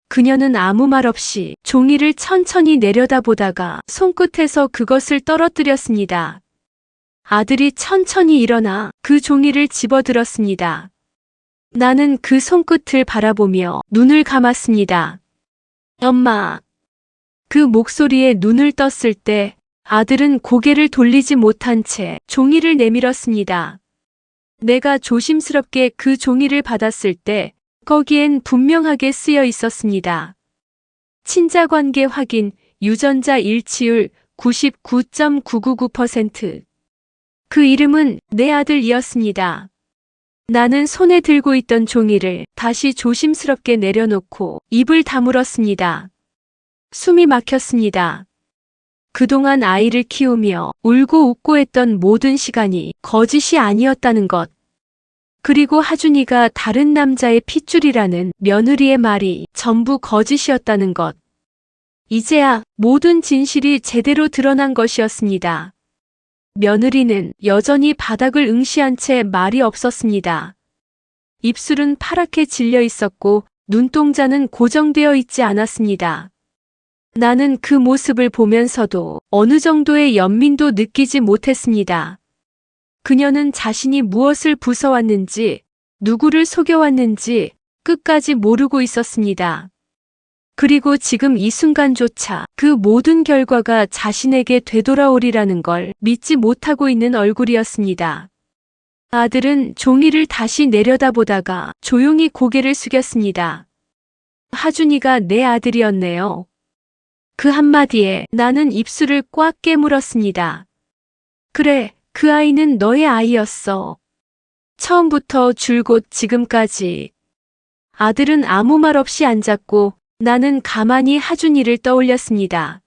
그녀는 아무 말 없이 종이를 천천히 내려다보다가 손끝에서 그것을 떨어뜨렸습니다. 아들이 천천히 일어나 그 종이를 집어들었습니다. 나는 그 손끝을 바라보며 눈을 감았습니다. 엄마. 그 목소리에 눈을 떴을 때 아들은 고개를 돌리지 못한 채 종이를 내밀었습니다. 내가 조심스럽게 그 종이를 받았을 때 거기엔 분명하게 쓰여 있었습니다. 친자관계 확인, 유전자 일치율 99.999%. 그 이름은 내 아들이었습니다. 나는 손에 들고 있던 종이를 다시 조심스럽게 내려놓고 입을 다물었습니다. 숨이 막혔습니다. 그동안 아이를 키우며 울고 웃고 했던 모든 시간이 거짓이 아니었다는 것. 그리고 하준이가 다른 남자의 핏줄이라는 며느리의 말이 전부 거짓이었다는 것. 이제야 모든 진실이 제대로 드러난 것이었습니다. 며느리는 여전히 바닥을 응시한 채 말이 없었습니다. 입술은 파랗게 질려 있었고 눈동자는 고정되어 있지 않았습니다. 나는 그 모습을 보면서도 어느 정도의 연민도 느끼지 못했습니다. 그녀는 자신이 무엇을 부숴왔는지, 누구를 속여왔는지 끝까지 모르고 있었습니다. 그리고 지금 이 순간조차 그 모든 결과가 자신에게 되돌아오리라는 걸 믿지 못하고 있는 얼굴이었습니다. 아들은 종이를 다시 내려다보다가 조용히 고개를 숙였습니다. 하준이가 내 아들이었네요. 그 한마디에 나는 입술을 꽉 깨물었습니다. 그래, 그 아이는 너의 아이였어. 처음부터 줄곧 지금까지. 아들은 아무 말 없이 앉았고 나는 가만히 하준이를 떠올렸습니다.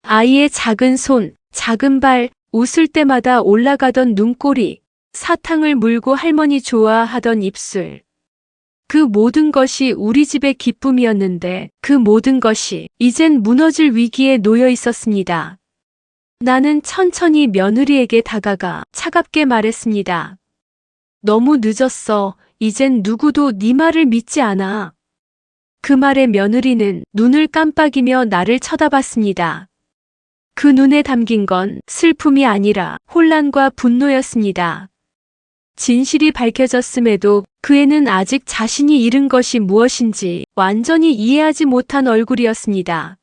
아이의 작은 손, 작은 발, 웃을 때마다 올라가던 눈꼬리, 사탕을 물고 할머니 좋아하던 입술. 그 모든 것이 우리 집의 기쁨이었는데 그 모든 것이 이젠 무너질 위기에 놓여 있었습니다. 나는 천천히 며느리에게 다가가 차갑게 말했습니다. 너무 늦었어. 이젠 누구도 네 말을 믿지 않아. 그 말에 며느리는 눈을 깜빡이며 나를 쳐다봤습니다. 그 눈에 담긴 건 슬픔이 아니라 혼란과 분노였습니다. 진실이 밝혀졌음에도 그 애는 아직 자신이 잃은 것이 무엇인지 완전히 이해하지 못한 얼굴이었습니다.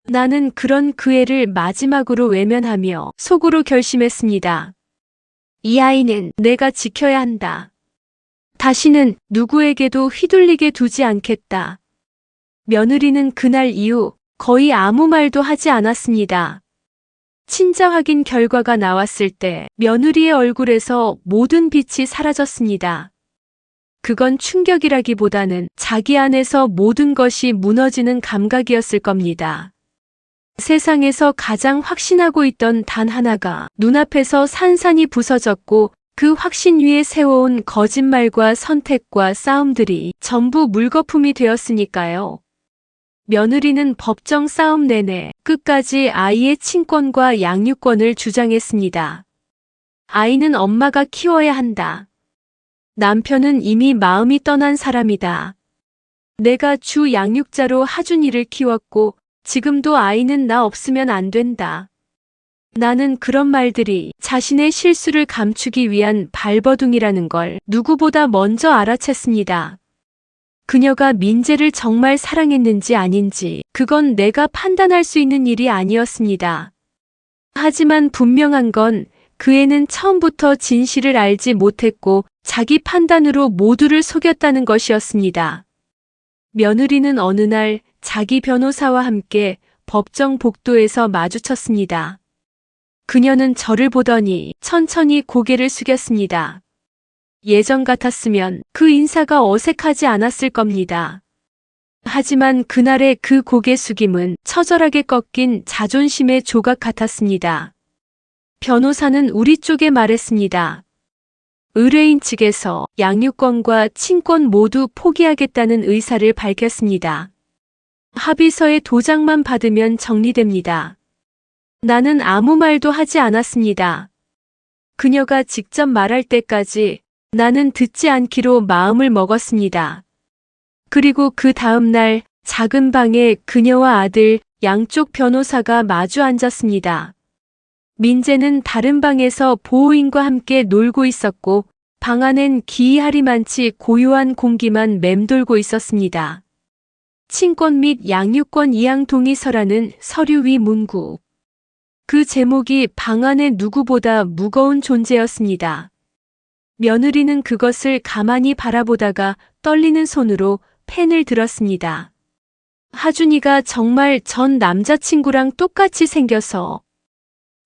나는 그런 그 애를 마지막으로 외면하며 속으로 결심했습니다. 이 아이는 내가 지켜야 한다. 다시는 누구에게도 휘둘리게 두지 않겠다. 며느리는 그날 이후 거의 아무 말도 하지 않았습니다. 친자 확인 결과가 나왔을 때 며느리의 얼굴에서 모든 빛이 사라졌습니다. 그건 충격이라기보다는 자기 안에서 모든 것이 무너지는 감각이었을 겁니다. 세상에서 가장 확신하고 있던 단 하나가 눈앞에서 산산이 부서졌고 그 확신 위에 세워온 거짓말과 선택과 싸움들이 전부 물거품이 되었으니까요. 며느리는 법정 싸움 내내 끝까지 아이의 친권과 양육권을 주장했습니다. 아이는 엄마가 키워야 한다. 남편은 이미 마음이 떠난 사람이다. 내가 주 양육자로 하준이를 키웠고 지금도 아이는 나 없으면 안 된다. 나는 그런 말들이 자신의 실수를 감추기 위한 발버둥이라는 걸 누구보다 먼저 알아챘습니다. 그녀가 민재를 정말 사랑했는지 아닌지 그건 내가 판단할 수 있는 일이 아니었습니다. 하지만 분명한 건 그 애는 처음부터 진실을 알지 못했고 자기 판단으로 모두를 속였다는 것이었습니다. 며느리는 어느 날 자기 변호사와 함께 법정 복도에서 마주쳤습니다. 그녀는 저를 보더니 천천히 고개를 숙였습니다. 예전 같았으면 그 인사가 어색하지 않았을 겁니다. 하지만 그날의 그 고개 숙임은 처절하게 꺾인 자존심의 조각 같았습니다. 변호사는 우리 쪽에 말했습니다. 의뢰인 측에서 양육권과 친권 모두 포기하겠다는 의사를 밝혔습니다. 합의서의 도장만 받으면 정리됩니다. 나는 아무 말도 하지 않았습니다. 그녀가 직접 말할 때까지 나는 듣지 않기로 마음을 먹었습니다. 그리고 그 다음 날 작은 방에 그녀와 아들 양쪽 변호사가 마주 앉았습니다. 민재는 다른 방에서 보호인과 함께 놀고 있었고 방 안엔 기이하리만치 고요한 공기만 맴돌고 있었습니다. 친권 및 양육권 이양 동의서라는 서류 위 문구. 그 제목이 방 안의 누구보다 무거운 존재였습니다. 며느리는 그것을 가만히 바라보다가 떨리는 손으로 펜을 들었습니다. 하준이가 정말 전 남자친구랑 똑같이 생겨서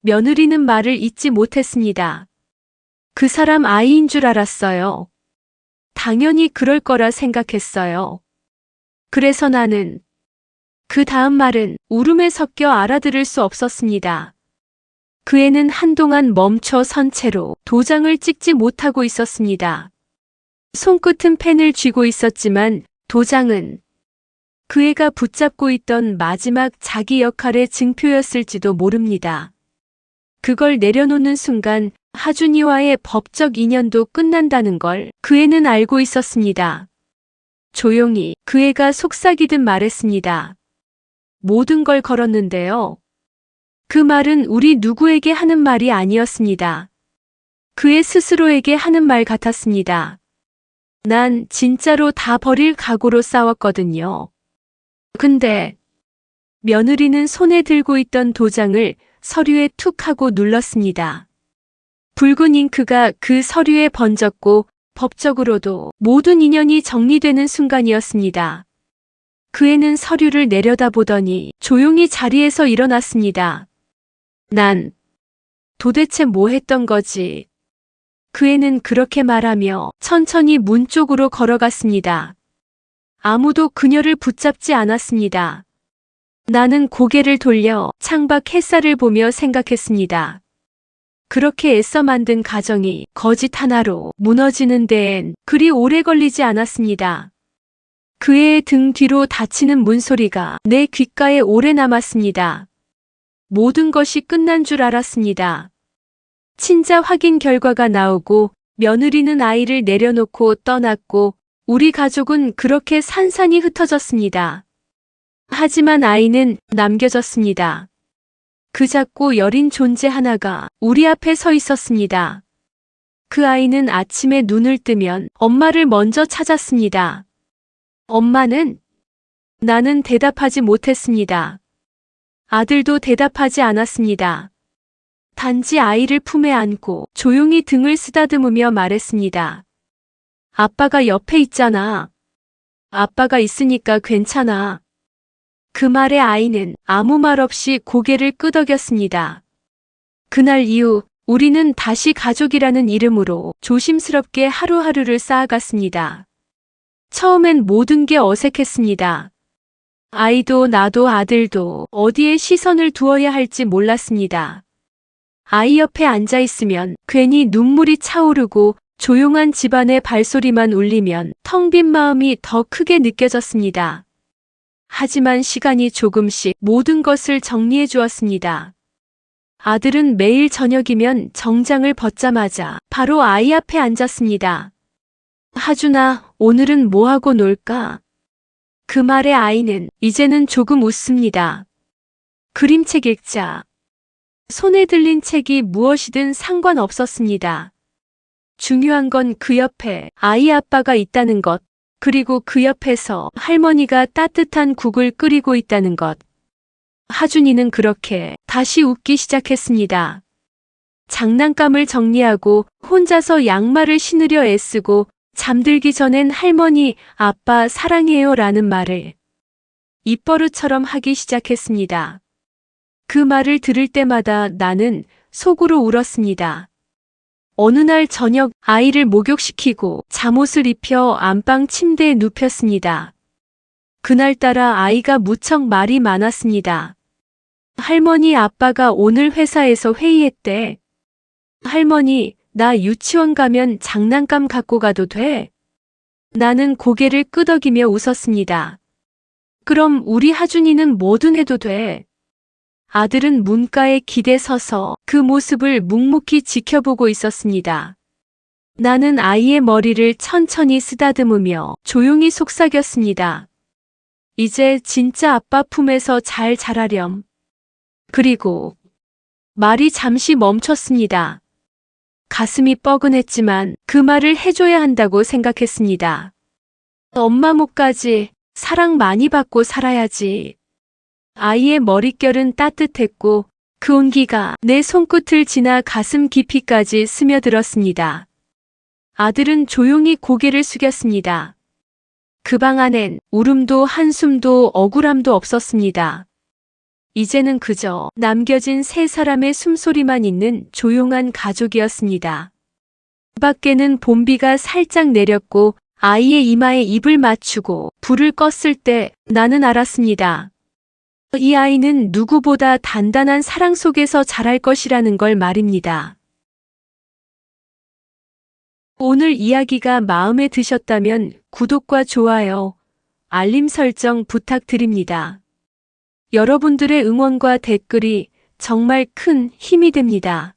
며느리는 말을 잇지 못했습니다. 그 사람 아이인 줄 알았어요. 당연히 그럴 거라 생각했어요. 그래서 나는 그 다음 말은 울음에 섞여 알아들을 수 없었습니다. 그 애는 한동안 멈춰 선 채로 도장을 찍지 못하고 있었습니다. 손끝은 펜을 쥐고 있었지만 도장은 그 애가 붙잡고 있던 마지막 자기 역할의 증표였을지도 모릅니다. 그걸 내려놓는 순간 하준이와의 법적 인연도 끝난다는 걸 그 애는 알고 있었습니다. 조용히 그 애가 속삭이듯 말했습니다. 모든 걸 걸었는데요. 그 말은 우리 누구에게 하는 말이 아니었습니다. 그의 스스로에게 하는 말 같았습니다. 난 진짜로 다 버릴 각오로 싸웠거든요. 근데 며느리는 손에 들고 있던 도장을 서류에 툭 하고 눌렀습니다. 붉은 잉크가 그 서류에 번졌고 법적으로도 모든 인연이 정리되는 순간이었습니다. 그 애는 서류를 내려다보더니 조용히 자리에서 일어났습니다. 난 도대체 뭐 했던 거지? 그 애는 그렇게 말하며 천천히 문 쪽으로 걸어갔습니다. 아무도 그녀를 붙잡지 않았습니다. 나는 고개를 돌려 창밖 햇살을 보며 생각했습니다. 그렇게 애써 만든 가정이 거짓 하나로 무너지는 데엔 그리 오래 걸리지 않았습니다. 그 애의 등 뒤로 닫히는 문소리가 내 귓가에 오래 남았습니다. 모든 것이 끝난 줄 알았습니다. 친자 확인 결과가 나오고 며느리는 아이를 내려놓고 떠났고 우리 가족은 그렇게 산산이 흩어졌습니다. 하지만 아이는 남겨졌습니다. 그 작고 여린 존재 하나가 우리 앞에 서 있었습니다. 그 아이는 아침에 눈을 뜨면 엄마를 먼저 찾았습니다. 엄마는? 나는 대답하지 못했습니다. 아들도 대답하지 않았습니다. 단지 아이를 품에 안고 조용히 등을 쓰다듬으며 말했습니다. 아빠가 옆에 있잖아. 아빠가 있으니까 괜찮아. 그 말에 아이는 아무 말 없이 고개를 끄덕였습니다. 그날 이후 우리는 다시 가족이라는 이름으로 조심스럽게 하루하루를 쌓아갔습니다. 처음엔 모든 게 어색했습니다. 아이도 나도 아들도 어디에 시선을 두어야 할지 몰랐습니다. 아이 옆에 앉아 있으면 괜히 눈물이 차오르고 조용한 집안의 발소리만 울리면 텅 빈 마음이 더 크게 느껴졌습니다. 하지만 시간이 조금씩 모든 것을 정리해 주었습니다. 아들은 매일 저녁이면 정장을 벗자마자 바로 아이 앞에 앉았습니다. 하준아, 오늘은 뭐하고 놀까? 그 말에 아이는 이제는 조금 웃습니다. 그림책 읽자. 손에 들린 책이 무엇이든 상관없었습니다. 중요한 건 그 옆에 아이 아빠가 있다는 것, 그리고 그 옆에서 할머니가 따뜻한 국을 끓이고 있다는 것. 하준이는 그렇게 다시 웃기 시작했습니다. 장난감을 정리하고 혼자서 양말을 신으려 애쓰고 잠들기 전엔 할머니, 아빠 사랑해요 라는 말을 입버릇처럼 하기 시작했습니다. 그 말을 들을 때마다 나는 속으로 울었습니다. 어느 날 저녁 아이를 목욕시키고 잠옷을 입혀 안방 침대에 눕혔습니다. 그날따라 아이가 무척 말이 많았습니다. 할머니 아빠가 오늘 회사에서 회의했대. 할머니, 나 유치원 가면 장난감 갖고 가도 돼? 나는 고개를 끄덕이며 웃었습니다. 그럼 우리 하준이는 뭐든 해도 돼. 아들은 문가에 기대 서서 그 모습을 묵묵히 지켜보고 있었습니다. 나는 아이의 머리를 천천히 쓰다듬으며 조용히 속삭였습니다. 이제 진짜 아빠 품에서 잘 자라렴. 그리고 말이 잠시 멈췄습니다. 가슴이 뻐근했지만 그 말을 해줘야 한다고 생각했습니다. 엄마 목까지 사랑 많이 받고 살아야지. 아이의 머릿결은 따뜻했고 그 온기가 내 손끝을 지나 가슴 깊이까지 스며들었습니다. 아들은 조용히 고개를 숙였습니다. 그 방 안엔 울음도 한숨도 억울함도 없었습니다. 이제는 그저 남겨진 세 사람의 숨소리만 있는 조용한 가족이었습니다. 그 밖에는 봄비가 살짝 내렸고 아이의 이마에 입을 맞추고 불을 껐을 때 나는 알았습니다. 이 아이는 누구보다 단단한 사랑 속에서 자랄 것이라는 걸 말입니다. 오늘 이야기가 마음에 드셨다면 구독과 좋아요, 알림 설정 부탁드립니다. 여러분들의 응원과 댓글이 정말 큰 힘이 됩니다.